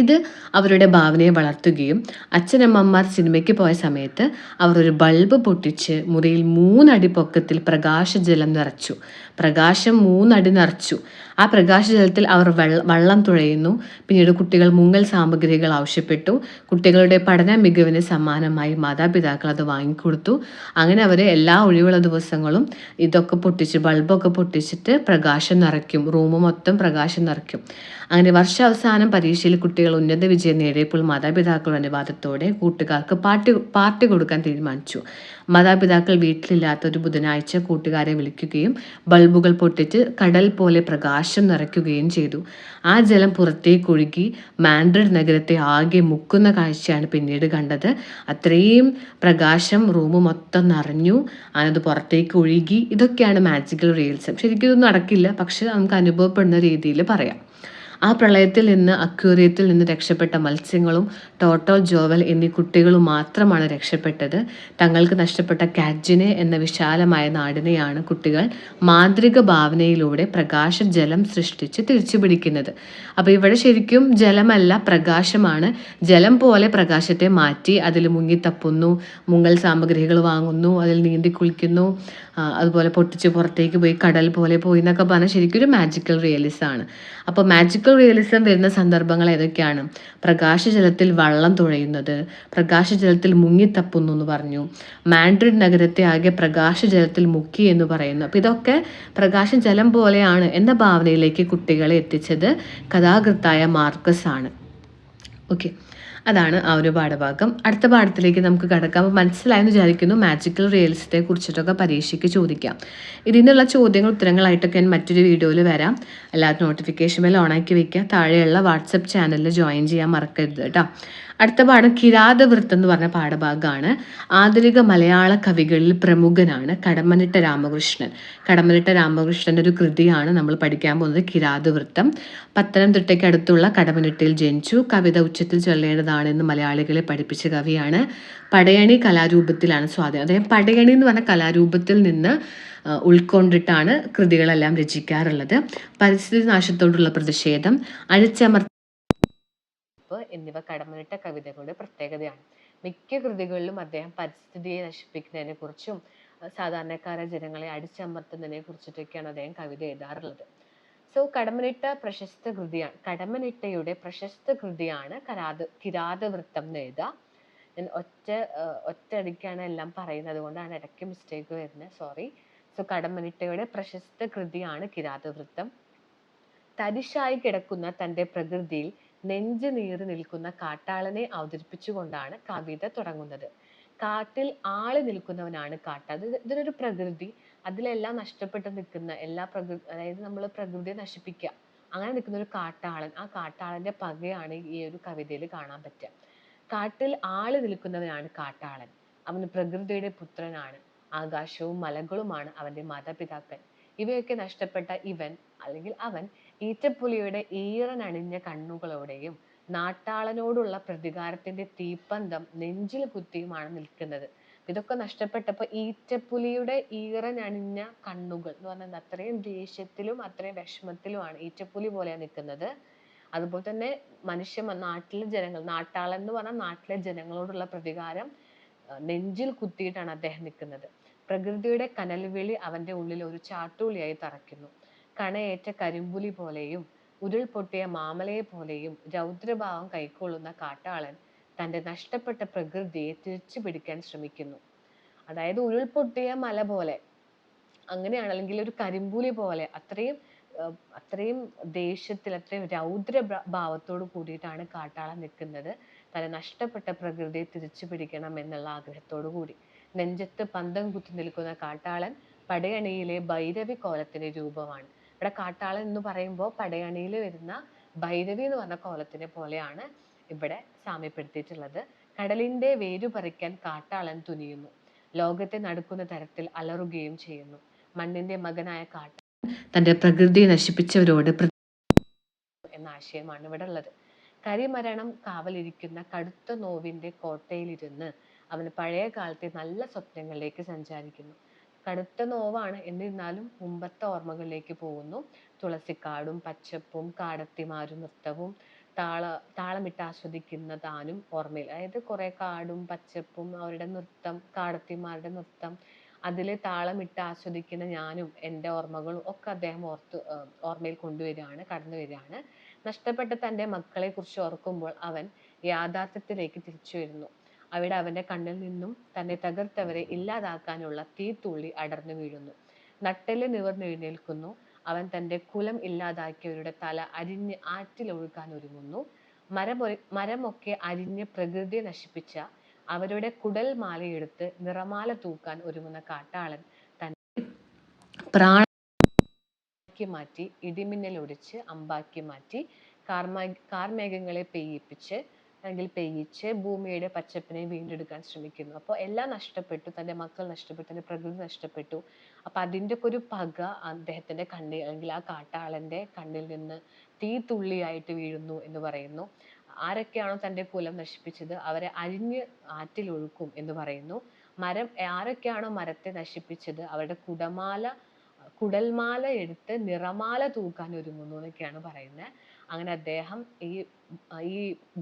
ഇത് അവരുടെ ഭാവനയെ വളർത്തുകയും അച്ഛനമ്മമാർ സിനിമയ്ക്ക് പോയ സമയത്ത് അവർ ഒരു ബൾബ് പൊട്ടിച്ച് മുറിയിൽ 3 അടി പൊക്കത്തിൽ പ്രകാശജലം നിറച്ചു. പ്രകാശം 3 അടി നിറച്ചു. ആ പ്രകാശജലത്തിൽ അവർ വള്ളം തുഴയുന്നു. പിന്നീട് കുട്ടികൾ മുങ്ങൽ സാമഗ്രികൾ ആവശ്യപ്പെട്ടു. കുട്ടികളുടെ പഠന മികവിന് സമ്മാനമായി മാതാപിതാക്കൾ അത് വാങ്ങിക്കൊടുത്തു. അങ്ങനെ അവർ എല്ലാ ഒഴിവുള്ള ദിവസങ്ങളും ഇതൊക്കെ ബൾബൊക്കെ പൊട്ടിച്ചിട്ട് പ്രകാശം നിറയ്ക്കും. റൂം മൊത്തം പ്രകാശം നിറയ്ക്കും. അങ്ങനെ വർഷാവസാനം പരീക്ഷയിൽ കുട്ടികൾ ഉന്നത വിജയം നേടിയപ്പോൾ മാതാപിതാക്കളുടെ അനുവാദത്തോടെ കൂട്ടുകാർക്ക് പാർട്ടി കൊടുക്കാൻ തീരുമാനിച്ചു. മാതാപിതാക്കൾ വീട്ടിലില്ലാത്ത ഒരു ബുധനാഴ്ച കൂട്ടുകാരെ വിളിക്കുകയും ബൾബുകൾ പൊട്ടിച്ച് കടൽ പോലെ പ്രകാശം നിറയ്ക്കുകയും ചെയ്തു. ആ ജലം പുറത്തേക്ക് ഒഴുകി മാൻഡ്രിഡ് നഗരത്തെ ആകെ മുക്കുന്ന കാഴ്ചയാണ് പിന്നീട് കണ്ടത്. അത്രയും പ്രകാശം റൂം മൊത്തം നിറഞ്ഞു, അത് പുറത്തേക്ക് ഒഴുകി. ഇതൊക്കെയാണ് മാജിക്കൽ റിയലിസം. ശരിക്കും ഇതൊന്നും നടക്കില്ല, പക്ഷെ നമുക്ക് അനുഭവപ്പെടുന്ന രീതിയിൽ പറയാം. ആ പ്രളയത്തിൽ നിന്ന് അക്വേറിയത്തിൽ നിന്ന് രക്ഷപ്പെട്ട മത്സ്യങ്ങളും ടോട്ടോ, ജോവൽ എന്നീ കുട്ടികളും മാത്രമാണ് രക്ഷപ്പെട്ടത്. തങ്ങൾക്ക് നഷ്ടപ്പെട്ട കാഡ്ജിനെ എന്ന വിശാലമായ നാടിനെയാണ് കുട്ടികൾ മാന്ത്രിക ഭാവനയിലൂടെ ജലം സൃഷ്ടിച്ച് തിരിച്ചു പിടിക്കുന്നത്. അപ്പോൾ ഇവിടെ ശരിക്കും ജലമല്ല, പ്രകാശമാണ്. ജലം പോലെ പ്രകാശത്തെ മാറ്റി അതിൽ മുങ്ങിത്തപ്പുന്നു, മുങ്ങൽ സാമഗ്രികൾ വാങ്ങുന്നു, അതിൽ നീന്തി കുളിക്കുന്നു, അതുപോലെ പൊട്ടിച്ച് പുറത്തേക്ക് പോയി കടൽ പോലെ പോയി എന്നൊക്കെ പറഞ്ഞാൽ ശരിക്കും ഒരു മാജിക്കൽ റിയലിസം ആണ്. അപ്പോൾ മാജിക്കൽ റിയലിസം വരുന്ന സന്ദർഭങ്ങൾ ഏതൊക്കെയാണ്? പ്രകാശജലത്തിൽ വള്ളം തുഴയുന്നത്, പ്രകാശജലത്തിൽ മുങ്ങിത്തപ്പുന്നു എന്ന് പറഞ്ഞു, മാൻഡ്രിഡ് നഗരത്തെ ആകെ പ്രകാശജലത്തിൽ മുക്കി എന്ന് പറയുന്നു. അപ്പോൾ ഇതൊക്കെ പ്രകാശം ജലം പോലെയാണ് എന്ന ഭാവനയിലേക്ക് കുട്ടികളെ എത്തിച്ചത് കഥാകൃത്തായ മാർക്കസ് ആണ്. ഓക്കെ, അതാണ് ആ ഒരു പാഠഭാഗം. അടുത്ത പാഠത്തിലേക്ക് നമുക്ക് കടക്കാം. അപ്പോൾ മനസ്സിലായെന്ന് വിചാരിക്കുന്നു. മാജിക്കൽ റിയലിസത്തെ കുറിച്ചിട്ടൊക്കെ പരീക്ഷയ്ക്ക് ചോദിക്കാം. ഇതിൽ നിന്നുള്ള ചോദ്യങ്ങൾ ഉത്തരങ്ങളായിട്ടൊക്കെ ഞാൻ മറ്റൊരു വീഡിയോയിൽ വരാം. എല്ലാവരും നോട്ടിഫിക്കേഷൻ ബെൽ ഓണാക്കി വയ്ക്കുക. താഴെയുള്ള വാട്സപ്പ് ചാനലിൽ ജോയിൻ ചെയ്യാൻ മറക്കരുത് കേട്ടോ. അടുത്ത പാഠം കിരാതവൃത്തം എന്ന് പറഞ്ഞ പാഠഭാഗമാണ്. ആധുനിക മലയാള കവികളിൽ പ്രമുഖനാണ് കടമ്മനിട്ട രാമകൃഷ്ണൻ. കടമ്മനിട്ട രാമകൃഷ്ണൻ്റെ ഒരു കൃതിയാണ് നമ്മൾ പഠിക്കാൻ പോകുന്നത്, കിരാതവൃത്തം. പത്തനംതിട്ടയ്ക്ക് അടുത്തുള്ള കടമ്മനിട്ടയിൽ ജനിച്ചു. കവിത ഉച്ചത്തിൽ ചൊല്ലേണ്ടതാണെന്ന് മലയാളികളെ പഠിപ്പിച്ച കവിയാണ്. പടയണി കലാരൂപത്തിലാണ് സ്വാധീനം. അദ്ദേഹം പടയണി എന്ന് പറഞ്ഞ കലാരൂപത്തിൽ നിന്ന് ഉൾക്കൊണ്ടിട്ടാണ് കൃതികളെല്ലാം രചിക്കാറുള്ളത്. പരിസ്ഥിതി നാശത്തോടുള്ള പ്രതിഷേധം, അഴിച്ചമർ എന്നിവ കടമ്മനിട്ട കവിതകളുടെ പ്രത്യേകതയാണ്. മിക്ക കൃതികളിലും അദ്ദേഹം പരിസ്ഥിതിയെ നശിപ്പിക്കുന്നതിനെ കുറിച്ചും സാധാരണക്കാരായ ജനങ്ങളെ അടിച്ചമർത്തുന്നതിനെ കുറിച്ചിട്ടൊക്കെയാണ് അദ്ദേഹം കവിത എഴുതാറുള്ളത്. കടമ്മനിട്ട പ്രശസ്ത കൃതിയാണ്, കടമ്മനിട്ടയുടെ പ്രശസ്ത കൃതിയാണ് കിരാതവൃത്തം എന്ന് എഴുതുക. ഞാൻ ഒറ്റയടിക്കാണ് എല്ലാം പറയുന്നത്, അതുകൊണ്ടാണ് ഇടയ്ക്ക് മിസ്റ്റേക്ക് വരുന്നത്, സോറി. കടമ്മനിട്ടയുടെ പ്രശസ്ത കൃതിയാണ് കിരാതവൃത്തം. തരിശായി കിടക്കുന്ന തൻ്റെ പ്രകൃതിയിൽ നെഞ്ചു നീറി നിൽക്കുന്ന കാട്ടാളനെ അവതരിപ്പിച്ചുകൊണ്ടാണ് കവിത തുടങ്ങുന്നത്. കാട്ടിൽ ആള് നിൽക്കുന്നവനാണ് കാട്ടാളൻ. ഇതിനൊരു പ്രകൃതി, അതിലെല്ലാം നഷ്ടപ്പെട്ട് നിൽക്കുന്ന അതായത് നമ്മൾ പ്രകൃതിയെ നശിപ്പിക്കുക, അങ്ങനെ നിൽക്കുന്ന ഒരു കാട്ടാളൻ. ആ കാട്ടാളന്റെ പകയാണ് ഈ ഒരു കവിതയിൽ കാണാൻ പറ്റുക. കാട്ടിൽ ആള് നിൽക്കുന്നവനാണ് കാട്ടാളൻ. അവന് പ്രകൃതിയുടെ പുത്രനാണ്. ആകാശവും മലകളുമാണ് അവന്റെ മാതാപിതാക്കൾ. ഇവയൊക്കെ നഷ്ടപ്പെട്ട അവൻ ഈറ്റപ്പുലിയുടെ ഈറനണിഞ്ഞ കണ്ണുകളോടെയും നാട്ടാളനോടുള്ള പ്രതികാരത്തിന്റെ തീപ്പന്തം നെഞ്ചിൽ കുത്തിയുമാണ് നിൽക്കുന്നത്. ഇതൊക്കെ നഷ്ടപ്പെട്ടപ്പോൾ ഈറ്റപ്പുലിയുടെ ഈറനണിഞ്ഞ കണ്ണുകൾ എന്ന് പറഞ്ഞാൽ അത്രയും ദേഷ്യത്തിലും അത്രയും വിഷമത്തിലുമാണ്, ഈറ്റപ്പുലി പോലെയാണ് നിൽക്കുന്നത്. അതുപോലെ തന്നെ നാട്ടാളൻ എന്ന് പറഞ്ഞാൽ നാട്ടിലെ ജനങ്ങളോടുള്ള പ്രതികാരം നെഞ്ചിൽ കുത്തിയിട്ടാണ് അദ്ദേഹം നിൽക്കുന്നത്. പ്രകൃതിയുടെ കനൽവിളി അവന്റെ ഉള്ളിൽ ഒരു ചാട്ടുളിയായി തറയ്ക്കുന്നു. കണയേറ്റ കരിമ്പുലി പോലെയും ഉരുൾപൊട്ടിയ മാമലയെ പോലെയും രൗദ്രഭാവം കൈക്കൊള്ളുന്ന കാട്ടാളൻ തന്റെ നഷ്ടപ്പെട്ട പ്രകൃതിയെ തിരിച്ചു പിടിക്കാൻ ശ്രമിക്കുന്നു. അതായത് ഉരുൾപൊട്ടിയ മല പോലെ അങ്ങനെയാണ്, അല്ലെങ്കിൽ ഒരു കരിമ്പുലി പോലെ അത്രയും ദേഷ്യത്തിൽ അത്രയും രൗദ്ര ഭാവത്തോട് കൂടിയിട്ടാണ് കാട്ടാളൻ നിൽക്കുന്നത്. തന്നെ നഷ്ടപ്പെട്ട പ്രകൃതിയെ തിരിച്ചു പിടിക്കണം എന്നുള്ള ആഗ്രഹത്തോടു കൂടി. നെഞ്ചത്ത് പന്തം കുത്തി നിൽക്കുന്ന കാട്ടാളൻ പടയണിയിലെ ഭൈരവി കോലത്തിന്റെ രൂപമാണ്. ഇവിടെ കാട്ടാളൻ എന്ന് പറയുമ്പോൾ പടയണിയിൽ വരുന്ന ഭൈരവി എന്ന് പറഞ്ഞ കോലത്തിനെ പോലെയാണ് ഇവിടെ സാമ്യപ്പെടുത്തിയിട്ടുള്ളത്. കടലിന്റെ വേരു പറിക്കാൻ കാട്ടാളൻ തുനിയുന്നു. ലോകത്തെ നടുക്കുന്ന തരത്തിൽ അലറുകയും ചെയ്യുന്നു. മണ്ണിന്റെ മകനായ കാട്ടാളൻ തന്റെ പ്രകൃതിയെ നശിപ്പിച്ചവരോട് എന്ന ആശയമാണ് ഇവിടെ ഉള്ളത്. കരിമരണം കാവലിരിക്കുന്ന കടുത്ത നോവിന്റെ കോട്ടയിലിരുന്ന് അവന് പഴയ കാലത്തെ നല്ല സ്വപ്നങ്ങളിലേക്ക് സഞ്ചാരിക്കുന്നു. കടുത്ത നോവാണ്, എന്നിരുന്നാലും മുമ്പത്തെ ഓർമ്മകളിലേക്ക് പോകുന്നു. തുളസിക്കാടും പച്ചപ്പും കാടത്തിമാരും നൃത്തവും താളമിട്ട് ആസ്വദിക്കുന്ന താനും ഓർമ്മയിൽ. അതായത് കുറെ കാടും പച്ചപ്പും അവരുടെ നൃത്തം, കാടത്തിമാരുടെ നൃത്തം, അതില് താളമിട്ട് ആസ്വദിക്കുന്ന ഞാനും എൻ്റെ ഓർമ്മകളും ഒക്കെ അദ്ദേഹം ഓർമ്മയിൽ കൊണ്ടുവരികയാണ്, കടന്നു വരികയാണ്. നഷ്ടപ്പെട്ട തൻ്റെ മക്കളെ കുറിച്ച് ഓർക്കുമ്പോൾ അവൻ യാഥാർത്ഥ്യത്തിലേക്ക് തിരിച്ചു വരുന്നു. അവിടെ അവന്റെ കണ്ണിൽ നിന്നും തന്നെ തകർത്തവരെ ഇല്ലാതാക്കാനുള്ള തീത്തുള്ളി അടർന്നു വീഴുന്നു. നട്ടെല്ല് നിവർന്നെഴുന്നേൽക്കുന്നു. അവൻ തന്റെ കുലം ഇല്ലാതാക്കിയവരുടെ തല അരിഞ്ഞ് ആറ്റിലൊഴുക്കാൻ ഒരുങ്ങുന്നു. മരമൊക്കെ അരിഞ്ഞ് പ്രകൃതിയെ നശിപ്പിച്ച അവരുടെ കുടൽ മാലയെടുത്ത് നിറമാല തൂക്കാൻ ഒരുങ്ങുന്ന കാട്ടാളൻ തന്റെ പ്രാണാക്കി മാറ്റി ഇടിമിന്നൽ ഒടിച്ച് അമ്പാക്കി മാറ്റി കാർമേഘങ്ങളെ പെയ്യിച്ച് ഭൂമിയുടെ പച്ചപ്പിനെ വീണ്ടെടുക്കാൻ ശ്രമിക്കുന്നു. അപ്പോൾ എല്ലാം നഷ്ടപ്പെട്ടു, തന്റെ മക്കൾ നഷ്ടപ്പെട്ടു, തന്റെ പ്രകൃതി നഷ്ടപ്പെട്ടു. അപ്പൊ അതിൻ്റെ ഒക്കെ ഒരു പക അദ്ദേഹത്തിന്റെ കണ്ണിൽ, അല്ലെങ്കിൽ ആ കാട്ടാളന്റെ കണ്ണിൽ നിന്ന് തീത്തുള്ളിയായിട്ട് വീഴുന്നു എന്ന് പറയുന്നു. ആരൊക്കെയാണോ തന്റെ കുലം നശിപ്പിച്ചത് അവരെ അരിഞ്ഞ് ആറ്റിൽ ഒഴുക്കും എന്ന് പറയുന്നു. ആരൊക്കെയാണോ മരത്തെ നശിപ്പിച്ചത് അവരുടെ കുടൽമാല എടുത്ത് നിറമാല തൂക്കാൻ ഒരുങ്ങുന്നു എന്നൊക്കെയാണ് പറയുന്നത്. അങ്ങനെ അദ്ദേഹം ഈ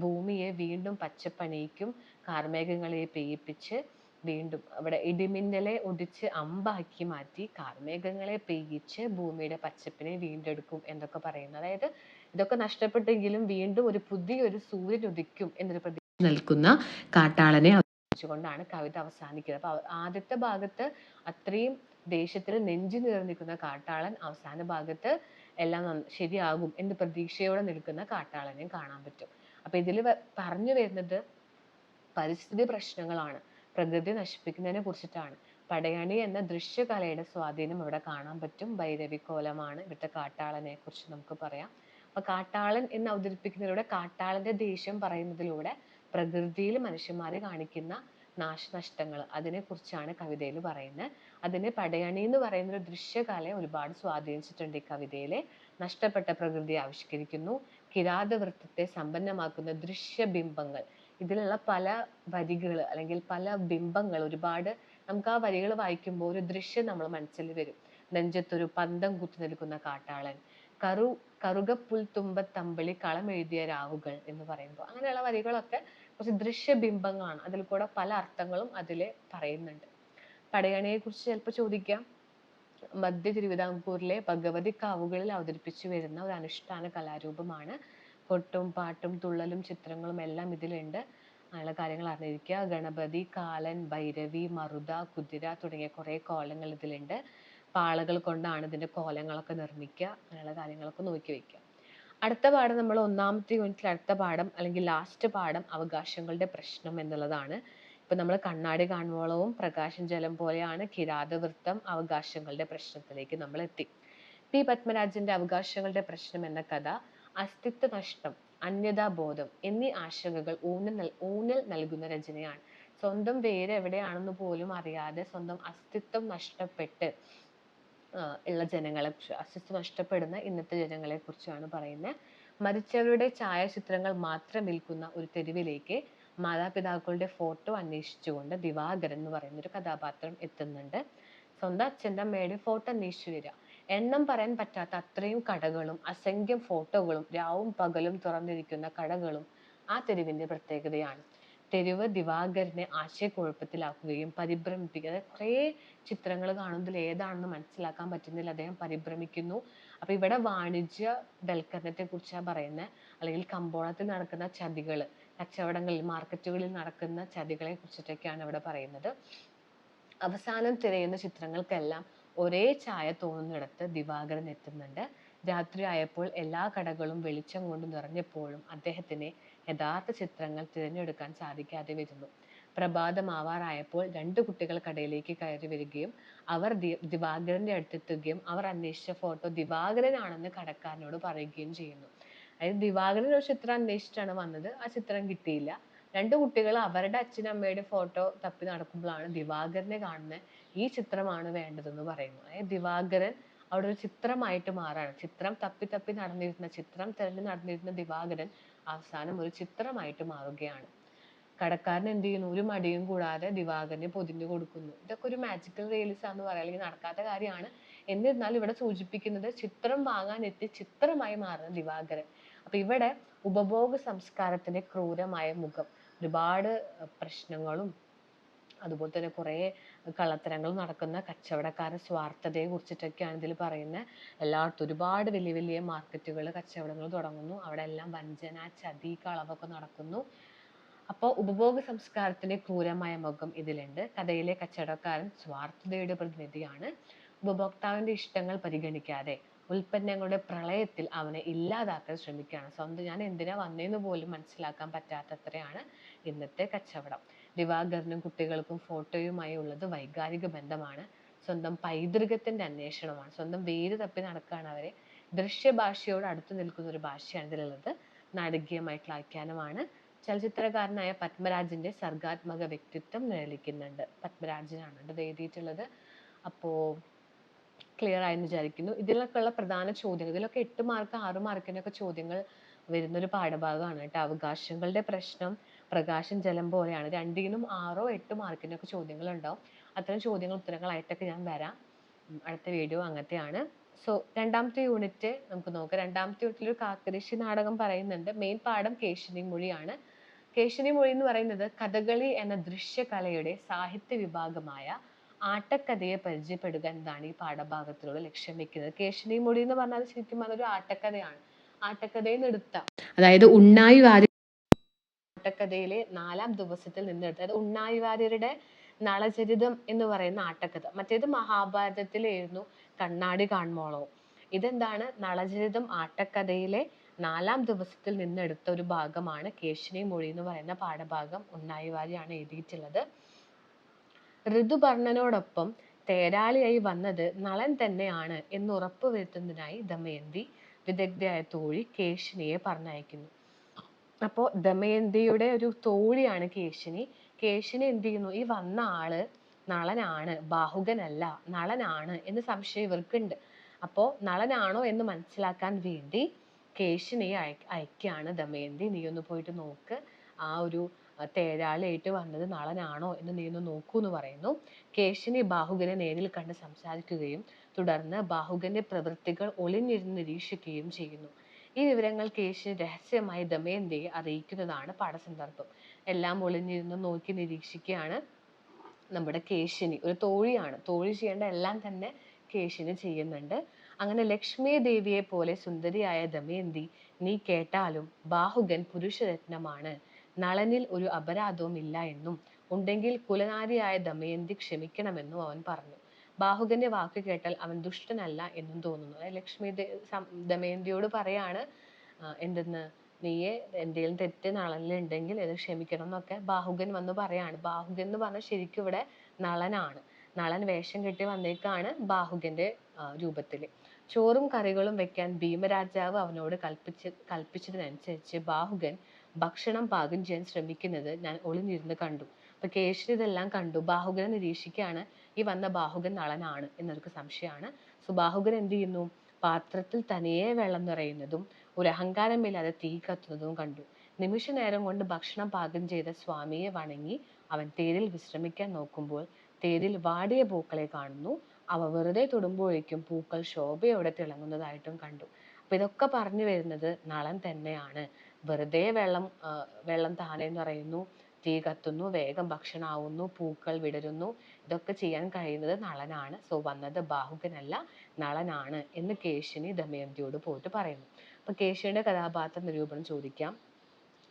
ഭൂമിയെ വീണ്ടും പച്ചപ്പണിയിക്കും, കാർമേഘങ്ങളെ പെയ്യിപ്പിച്ച് വീണ്ടും അവിടെ ഇടിമിന്നലെ ഒടിച്ച് അമ്പാക്കി മാറ്റി കാർമേഘങ്ങളെ പെയ്യിച്ച് ഭൂമിയുടെ പച്ചപ്പിനെ വീണ്ടെടുക്കും എന്നൊക്കെ പറയുന്നു. അതായത് ഇതൊക്കെ നഷ്ടപ്പെട്ടെങ്കിലും വീണ്ടും ഒരു പുതിയൊരു സൂര്യൻ ഉദിക്കും എന്നൊരു പ്രതീക്ഷ നൽകുന്ന കാട്ടാളനെ കൊണ്ടാണ് കവിത അവസാനിക്കുന്നത്. അപ്പൊ ആദ്യത്തെ ഭാഗത്ത് അത്രയും ദേഷ്യത്തിൽ നെഞ്ചു നിറഞ്ഞിരിക്കുന്ന കാട്ടാളൻ, അവസാന ഭാഗത്ത് എല്ലാം ശരിയാകും എന്ന് പ്രതീക്ഷയോടെ നിൽക്കുന്ന കാട്ടാളനെയും കാണാൻ പറ്റും. അപ്പൊ ഇതിൽ പറഞ്ഞു വരുന്നത് പരിസ്ഥിതി പ്രശ്നങ്ങളാണ്, പ്രകൃതി നശിപ്പിക്കുന്നതിനെ കുറിച്ചിട്ടാണ്. പടയണി എന്ന ദൃശ്യകലയുടെ സ്വാധീനം ഇവിടെ കാണാൻ പറ്റും. ഭൈരവിക്കോലമാണ് ഇവിടുത്തെ കാട്ടാളനെ കുറിച്ച് നമുക്ക് പറയാം. അപ്പൊ കാട്ടാളൻ എന്ന് അവതരിപ്പിക്കുന്നതിലൂടെ, കാട്ടാളന്റെ ദേഷ്യം പറയുന്നതിലൂടെ പ്രകൃതിയിൽ മനുഷ്യന്മാരെ കാണിക്കുന്ന നാശനഷ്ടങ്ങൾ, അതിനെ കുറിച്ചാണ് കവിതയിൽ പറയുന്നത്. അതിന് പടയണി എന്ന് പറയുന്ന ഒരു ദൃശ്യകലയെ ഒരുപാട് സ്വാധീനിച്ചിട്ടുണ്ട് ഈ കവിതയിലെ. നഷ്ടപ്പെട്ട പ്രകൃതി ആവിഷ്കരിക്കുന്നു. കിരാതവൃത്തത്തെ സമ്പന്നമാക്കുന്ന ദൃശ്യബിംബങ്ങൾ, ഇതിലുള്ള പല വരികൾ അല്ലെങ്കിൽ പല ബിംബങ്ങൾ, ഒരുപാട് നമുക്ക് ആ വരികൾ വായിക്കുമ്പോൾ ഒരു ദൃശ്യം നമ്മൾ മനസ്സിൽ വരും. നെഞ്ചത്തൊരു പന്തം കുത്തി നിൽക്കുന്ന കാട്ടാളൻ, കറുകപ്പുൽത്തുമ്പത്തമ്പിളി കളമെഴുതിയ രാവുകൾ എന്ന് പറയുമ്പോൾ അങ്ങനെയുള്ള വരികളൊക്കെ കുറച്ച് ദൃശ്യബിംബങ്ങളാണ്. അതിൽ കൂടെ പല അർത്ഥങ്ങളും അതിൽ പറയുന്നുണ്ട്. പടയണിയെ കുറിച്ച് ചിലപ്പോൾ ചോദിക്കാം. മധ്യ തിരുവിതാംകൂറിലെ ഭഗവതി കാവുകളിൽ അവതരിപ്പിച്ചു വരുന്ന ഒരു അനുഷ്ഠാന കലാരൂപമാണ്. കൊട്ടും പാട്ടും തുള്ളലും ചിത്രങ്ങളും എല്ലാം ഇതിലുണ്ട്. അങ്ങനെയുള്ള കാര്യങ്ങൾ അറിഞ്ഞിരിക്കുക. ഗണപതി, കാലൻ, ഭൈരവി, മറുത, കുതിര തുടങ്ങിയ കുറേ കോലങ്ങൾ ഇതിലുണ്ട്. പാളകൾ കൊണ്ടാണ് ഇതിന്റെ കോലങ്ങളൊക്കെ നിർമ്മിക്കുക. അങ്ങനെയുള്ള കാര്യങ്ങളൊക്കെ നോക്കി വെക്കുക. അടുത്ത പാഠം, നമ്മൾ ഒന്നാമത്തെ യൂണിറ്റിൽ അടുത്ത പാഠം അല്ലെങ്കിൽ ലാസ്റ്റ് പാഠം അവകാശങ്ങളുടെ പ്രശ്നം എന്നുള്ളതാണ്. ഇപ്പൊ നമ്മൾ കണ്ണാടി കാണുവോളവും പ്രകാശം ജലം പോലെയാണ് കിരാതവൃത്തം അവകാശങ്ങളുടെ പ്രശ്നത്തിലേക്ക് നമ്മൾ എത്തി. പി പത്മരാജന്റെ അവകാശങ്ങളുടെ പ്രശ്നം എന്ന കഥ അസ്തിത്വ നഷ്ടം, അന്യതാബോധം എന്നീ ആശങ്കകൾ ഊന്നൽ നൽകുന്ന രചനയാണ്. സ്വന്തം വേര് എവിടെയാണെന്ന് പോലും അറിയാതെ സ്വന്തം അസ്തിത്വം നഷ്ടപ്പെട്ട് ഉള്ള ജനങ്ങളെ കുറിച്ച്, അസ്തിത്വം നഷ്ടപ്പെടുന്ന ഇന്നത്തെ ജനങ്ങളെ കുറിച്ചാണ് പറയുന്നത്. മരിച്ചവരുടെ ഛായാചിത്രങ്ങൾ മാത്രം വിൽക്കുന്ന ഒരു തെരുവിലേക്ക് മാതാപിതാക്കളുടെ ഫോട്ടോ അന്വേഷിച്ചുകൊണ്ട് ദിവാകരൻ എന്ന് പറയുന്ന ഒരു കഥാപാത്രം എത്തുന്നുണ്ട്. സ്വന്തം അച്ഛൻ്റെ അമ്മയുടെ ഫോട്ടോ അന്വേഷിച്ചു വരിക. എണ്ണം പറയാൻ പറ്റാത്ത അത്രയും കടകളും അസംഖ്യം ഫോട്ടോകളും രാവും പകലും തുറന്നിരിക്കുന്ന കടകളും ആ തെരുവിന്റെ പ്രത്യേകതയാണ്. തെരുവ് ദിവാകരനെ ആശയക്കുഴപ്പത്തിലാക്കുകയും പരിഭ്രമിപ്പിക്കുക. കുറേ ചിത്രങ്ങൾ കാണുന്നതിൽ ഏതാണെന്ന് മനസ്സിലാക്കാൻ പറ്റുന്നില്ല, അദ്ദേഹം പരിഭ്രമിക്കുന്നു. അപ്പൊ ഇവിടെ വാണിജ്യവൽക്കരണത്തെ കുറിച്ചാണ് പറയുന്നത്, അല്ലെങ്കിൽ കമ്പോളത്തിൽ നടക്കുന്ന ചതികൾ, കച്ചവടങ്ങളിൽ മാർക്കറ്റുകളിൽ നടക്കുന്ന ചതികളെ കുറിച്ചിട്ടൊക്കെയാണ് ഇവിടെ പറയുന്നത്. അവസാനം തിരയുന്ന ചിത്രങ്ങൾക്കെല്ലാം ഒരേ ഛായ തോന്നുന്നിടത്ത് ദിവാകരൻ എത്തുന്നുണ്ട്. രാത്രി ആയപ്പോൾ എല്ലാ കടകളും വെളിച്ചം കൊണ്ട് നിറഞ്ഞപ്പോഴും അദ്ദേഹത്തിന് യഥാർത്ഥ ചിത്രങ്ങൾ തിരഞ്ഞെടുക്കാൻ സാധിക്കാതെ വരുന്നു. പ്രഭാതമാവാറായപ്പോൾ 2 കുട്ടികൾ കടയിലേക്ക് കയറി വരികയും അവർ ദിവാകരന്റെ അടുത്തെത്തുകയും അവർ അന്വേഷിച്ച ഫോട്ടോ ദിവാകരനാണെന്ന് കടക്കാരനോട് പറയുകയും ചെയ്യുന്നു. അതായത് ദിവാകരൻ ഒരു ചിത്രം അന്വേഷിച്ചിട്ടാണ് വന്നത്, ആ ചിത്രം കിട്ടിയില്ല. 2 കുട്ടികൾ അവരുടെ അച്ഛനും അമ്മയുടെ ഫോട്ടോ തപ്പി നടക്കുമ്പോഴാണ് ദിവാകരനെ കാണുന്നത്. ഈ ചിത്രമാണ് വേണ്ടതെന്ന് പറയുന്നു. അതായത് ദിവാകരൻ അവിടെ ഒരു ചിത്രമായിട്ട് മാറാണ്. ചിത്രം തപ്പി തപ്പി നടന്നിരുന്ന, ചിത്രം തിരഞ്ഞു നടന്നിരുന്ന ദിവാകരൻ അവസാനം ഒരു ചിത്രമായിട്ട് മാറുകയാണ്. കടക്കാരൻ എന്ത് ചെയ്യുന്നു? ഒരു മടിയും കൂടാതെ ദിവാകരനെ പൊതിഞ്ഞു കൊടുക്കുന്നു. ഇതൊക്കെ ഒരു മാജിക്കൽ റിയലിസം എന്ന് പറയാം, അല്ലെങ്കിൽ നടക്കാത്ത കാര്യമാണ്. എന്നിരുന്നാലും ഇവിടെ സൂചിപ്പിക്കുന്നത് ചിത്രം വാങ്ങാൻ എത്തി ചിത്രമായി മാറുന്ന ദിവാകരൻ. അപ്പൊ ഇവിടെ ഉപഭോഗ സംസ്കാരത്തിന്റെ ക്രൂരമായ മുഖം, ഒരുപാട് പ്രശ്നങ്ങളും അതുപോലെ തന്നെ കുറെ കള്ളത്തരങ്ങൾ നടക്കുന്ന കച്ചവടക്കാരുടെ സ്വാർത്ഥതയെ കുറിച്ചിട്ടൊക്കെയാണ് ഇതിൽ പറയുന്നത്. എല്ലായിടത്തും ഒരുപാട് വലിയ വലിയ മാർക്കറ്റുകൾ, കച്ചവടങ്ങൾ തുടങ്ങുന്നു. അവിടെ എല്ലാം വഞ്ചന, ചതി, കളവൊക്കെ നടക്കുന്നു. അപ്പോൾ ഉപഭോഗ സംസ്കാരത്തിന്റെ ക്രൂരമായ മുഖം ഇതിലുണ്ട്. കഥയിലെ കച്ചവടക്കാരൻ സ്വാർത്ഥതയുടെ പ്രതിനിധിയാണ്. ഉപഭോക്താവിന്റെ ഇഷ്ടങ്ങൾ പരിഗണിക്കാതെ ഉൽപ്പന്നങ്ങളുടെ പ്രളയത്തിൽ അവനെ ഇല്ലാതാക്കാൻ ശ്രമിക്കുകയാണ്. സ്വന്തം ഞാൻ എന്തിനാ വന്നേന്ന് പോലും മനസ്സിലാക്കാൻ പറ്റാത്തത്രയാണ് ഇന്നത്തെ കച്ചവടം. ദിവാകരനും കുട്ടികൾക്കും ഫോട്ടോയുമായി ഉള്ളത് വൈകാരിക ബന്ധമാണ്. സ്വന്തം പൈതൃകത്തിന്റെ അന്വേഷണമാണ്. സ്വന്തം വേര് തപ്പി നടക്കുകയാണ് അവരെ. ദൃശ്യഭാഷയോട് അടുത്ത് നിൽക്കുന്ന ഒരു ഭാഷയാണ് ഇതിലുള്ളത്. നാടകീയമായിട്ടുള്ള ആഖ്യാനമാണ്. ചലച്ചിത്രകാരനായ പത്മരാജന്റെ സർഗാത്മക വ്യക്തിത്വം നിഴലിക്കുന്നുണ്ട്. പത്മരാജനാണ് ഇത് എഴുതിയിട്ടുള്ളത്. അപ്പോ ക്ലിയർ ആയെന്ന് വിചാരിക്കുന്നു. ഇതിലൊക്കെയുള്ള പ്രധാന ചോദ്യങ്ങൾ, ഇതിലൊക്കെ 8 മാർക്ക് 6 മാർക്കിനൊക്കെ ചോദ്യങ്ങൾ വരുന്നൊരു പാഠഭാഗമാണ് കേട്ടോ. അവകാശങ്ങളുടെ പ്രശ്നം, പ്രകാശം ജലം പോലെയാണ്. 2നും 6 8 മാർക്കിനൊക്കെ ചോദ്യങ്ങൾ ഉണ്ടാവും. അത്തരം ചോദ്യങ്ങൾ ഉത്തരങ്ങളായിട്ടൊക്കെ ഞാൻ വരാം. അടുത്ത വീഡിയോ അങ്ങനത്തെയാണ്. സോ രണ്ടാമത്തെ യൂണിറ്റ് നമുക്ക് നോക്കാം. രണ്ടാമത്തെ യൂണിറ്റിൽ ഒരു കാക്കരശ്ശി നാടകം പറയുന്നുണ്ട്. മെയിൻ പാഠം കേശിനി മൊഴിയാണ്. കേശിനി മൊഴി എന്ന് പറയുന്നത് കഥകളി എന്ന ദൃശ്യകലയുടെ സാഹിത്യ വിഭാഗമായ ആട്ടക്കഥയെ പരിചയപ്പെടുക എന്നതാണ് ഈ പാഠഭാഗത്തിലൂടെ ലക്ഷ്യം വെക്കുന്നത്. കേശിനി മൊഴി എന്ന് പറഞ്ഞാൽ ശരിക്കും അതൊരു ആട്ടക്കഥയാണ്. ആട്ടക്കഥയിൽ നിന്ന് എടുത്ത, അതായത് ഉണ്ണായി വാര്യർ ആട്ടക്കഥയിലെ 4ാം ദിവസത്തിൽ നിന്നെടുത്ത, അതായത് ഉണ്ണായി വാര്യരുടെ നളചരിതം എന്ന് പറയുന്ന ആട്ടക്കഥ. മറ്റേത് മഹാഭാരതത്തിലായിരുന്നു കണ്ണാടി കാൺമോളവും. ഇതെന്താണ്? നളചരിതം ആട്ടക്കഥയിലെ 4ാം ദിവസത്തിൽ നിന്നെടുത്ത ഒരു ഭാഗമാണ് കേശിനി മൊഴി എന്ന് പറയുന്ന പാഠഭാഗം. ഉണ്ണായി വാര്യരാണ് എഴുതിയിട്ടുള്ളത്. ഋതുപർണനോടൊപ്പം തേരാളിയായി വന്നത് നളൻ തന്നെയാണ് എന്ന് ഉറപ്പുവരുത്തുന്നതിനായി ദമയന്തി വിദഗ്ധയായ തോഴി കേശിനിയെ പറഞ്ഞയക്കുന്നു. അപ്പോൾ ദമയന്തിയുടെ ഒരു തോഴിയാണ് കേശിനി. കേശിനി എന്ത് ചെയ്യുന്നു? ഈ വന്ന ആള് നളനാണ്, ബാഹുകനല്ല, നളനാണ് എന്ന് സംശയം ഇവർക്കുണ്ട്. അപ്പോൾ നളനാണോ എന്ന് മനസ്സിലാക്കാൻ വേണ്ടി കേശിനിയെ അയക്കുകയാണ് ദമയന്തി. നീ ഒന്ന് പോയിട്ട് നോക്ക്, ആ ഒരു തേരാളിയായിട്ട് വന്നത് നളനാണോ എന്ന് നീ ഒന്ന് നോക്കൂ എന്ന് പറയുന്നു. കേശിനി ബാഹുകനെ നേരിൽ കണ്ട് സംസാരിക്കുകയും തുടർന്ന് ബാഹുകന്റെ പ്രവൃത്തികൾ ഒളിഞ്ഞിരുന്ന് നിരീക്ഷിക്കുകയും ചെയ്യുന്നു. ഈ വിവരങ്ങൾ കേശിനി രഹസ്യമായി ദമയന്തിയെ അറിയിക്കുന്നതാണ് പാഠസന്ദർഭം. എല്ലാം ഒളിഞ്ഞിരുന്ന് നോക്കി നിരീക്ഷിക്കുകയാണ് നമ്മുടെ കേശിനി. ഒരു തോഴിയാണ്, തോഴി ചെയ്യേണ്ട എല്ലാം തന്നെ കേശിനി ചെയ്യുന്നുണ്ട്. അങ്ങനെ ലക്ഷ്മി ദേവിയെ പോലെ സുന്ദരിയായ ദമയന്തി, നീ കേട്ടാലും ബാഹുകൻ പുരുഷരത്നമാണ്, നളനിൽ ഒരു അപരാധവും ഇല്ല എന്നും ഉണ്ടെങ്കിൽ കുലനാരിയായ ദമയന്തി ക്ഷമിക്കണമെന്നും അവൻ പറഞ്ഞു. ബാഹുകന്റെ വാക്ക് കേട്ടാൽ അവൻ ദുഷ്ടനല്ല എന്നും തോന്നുന്നു. ലക്ഷ്മി ദമയന്തിയോട് പറയാണ്, എന്തെന്ന്, നീയെ എന്തെങ്കിലും തെറ്റ് നളനിലുണ്ടെങ്കിൽ ഇത് ക്ഷമിക്കണം എന്നൊക്കെ ബാഹുകൻ വന്ന് പറയാണ്. ബാഹുകൻ എന്ന് പറഞ്ഞാൽ ശരിക്കും ഇവിടെ നളനാണ്. നളൻ വേഷം കെട്ടി വന്നേക്കാണ് ബാഹുകന്റെ രൂപത്തിൽ. ചോറും കറികളും വെക്കാൻ ഭീമരാജാവ് അവനോട് കൽപ്പിച്ചതിനനുസരിച്ച് ബാഹുകൻ ഭക്ഷണം പാകം ചെയ്യാൻ ശ്രമിക്കുന്നത് ഞാൻ ഒളിഞ്ഞിരുന്ന് കണ്ടു. അപ്പൊ കേശരി ഇതെല്ലാം കണ്ടു. ബാഹുകനെ നിരീക്ഷിക്കുകയാണ്. ഈ വന്ന ബാഹുകൻ നളനാണ് എന്നവർക്ക് സംശയമാണ്. സുബാഹുകൻ എന്ത് ചെയ്യുന്നു? പാത്രത്തിൽ തനിയെ വെള്ളം നിറയുന്നതും ഒരു അഹങ്കാരമില്ലാതെ തീ കത്തുന്നതും കണ്ടു. നിമിഷ നേരം കൊണ്ട് ഭക്ഷണം പാകം ചെയ്ത സ്വാമിയെ വണങ്ങി അവൻ തേരിൽ വിശ്രമിക്കാൻ നോക്കുമ്പോൾ തേരിൽ വാടിയ പൂക്കളെ കാണുന്നു. അവ വെറുതെ തൊടുമ്പോഴേക്കും പൂക്കൾ ശോഭയോടെ തിളങ്ങുന്നതായിട്ടും കണ്ടു. അപ്പൊ ഇതൊക്കെ പറഞ്ഞു വരുന്നത് നളൻ തന്നെയാണ്. വെറുതെ വെള്ളം താനെ നിറയുന്നു, തീ കത്തുന്നു, വേഗം ഭക്ഷണമാവുന്നു, പൂക്കൾ വിടരുന്നു. ഇതൊക്കെ ചെയ്യാൻ കഴിയുന്നത് നളനാണ്. സോ വന്നത് ബാഹുകനല്ല, നളനാണ് എന്ന് കേശിനി ദമയന്തിയോട് പോയിട്ട് പറയുന്നു. അപ്പൊ കേശിനിയുടെ കഥാപാത്ര നിരൂപണം ചോദിക്കാം.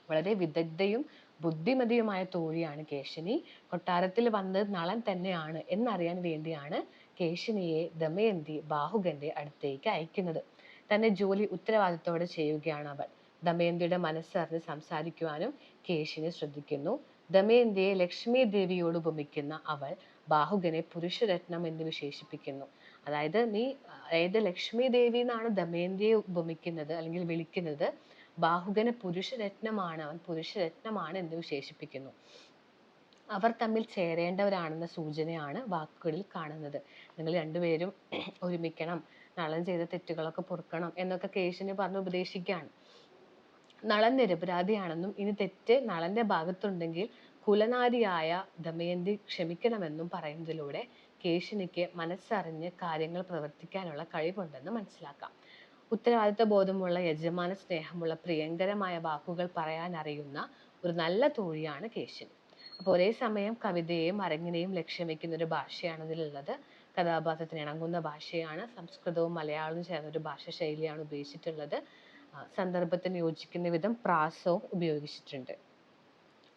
വളരെ വിദഗ്ധയും ബുദ്ധിമതിയുമായ തോഴിയാണ് കേശിനി. കൊട്ടാരത്തിൽ വന്നത് നളൻ തന്നെയാണ് എന്നറിയാൻ വേണ്ടിയാണ് കേശിനിയെ ദമയന്തി ബാഹുകന്റെ അടുത്തേക്ക് അയക്കുന്നത്. തന്റെ ജോലി ഉത്തരവാദിത്തോടെ ചെയ്യുകയാണ് അവൾ. ദമയന്തിയുടെ മനസ്സറിഞ്ഞ് സംസാരിക്കുവാനും കേശിനി ശ്രദ്ധിക്കുന്നു. ദമയന്തിയെ ലക്ഷ്മി ദേവിയോട് ഉപമിക്കുന്ന അവൾ ബാഹുകനെ പുരുഷരത്നം എന്ന് വിശേഷിപ്പിക്കുന്നു. അതായത് ലക്ഷ്മി ദേവി എന്നാണ് ദമയന്തിയെ ഉപമിക്കുന്നത് അല്ലെങ്കിൽ വിളിക്കുന്നത്. ബാഹുകന് പുരുഷരത്നമാണ്, അവൻ പുരുഷരത്നമാണ് എന്ന് വിശേഷിപ്പിക്കുന്നു. അവർ തമ്മിൽ ചേരേണ്ടവരാണെന്ന സൂചനയാണ് വാക്കുകളിൽ കാണുന്നത്. നിങ്ങൾ രണ്ടുപേരും ഒരുമിക്കണം, നളൻ ചെയ്ത തെറ്റുകളൊക്കെ പൊറുക്കണം എന്നൊക്കെ കേശിനി പറഞ്ഞ് ഉപദേശിക്കുകയാണ്. നളൻ നിരപരാധിയാണെന്നും ഇനി തെറ്റ് നളന്റെ ഭാഗത്തുണ്ടെങ്കിൽ കുലനാരിയായ ദമയന്തി ക്ഷമിക്കണമെന്നും പറയുന്നതിലൂടെ കേശിനിക്ക് മനസ്സറിഞ്ഞ് കാര്യങ്ങൾ പ്രവർത്തിക്കാനുള്ള കഴിവുണ്ടെന്ന് മനസ്സിലാക്കാം. ഉത്തരവാദിത്ത ബോധമുള്ള, യജമാന സ്നേഹമുള്ള, പ്രിയങ്കരമായ വാക്കുകൾ പറയാൻ അറിയുന്ന ഒരു നല്ല തോഴിയാണ് കേശിനി. അപ്പോൾ ഒരേ സമയം കവിതയെയും അരങ്ങിനെയും ലക്ഷ്യം വെക്കുന്ന ഒരു ഭാഷയാണ് ഇതിലുള്ളത്. കഥാപാത്രത്തിന് ഇണങ്ങുന്ന ഭാഷയാണ്. സംസ്കൃതവും മലയാളവും ചേർന്ന ഒരു ഭാഷ ശൈലിയാണ് ഉപയോഗിച്ചിട്ടുള്ളത്. സന്ദർഭത്തിന് യോജിക്കുന്ന വിധം പ്രാസവും ഉപയോഗിച്ചിട്ടുണ്ട്.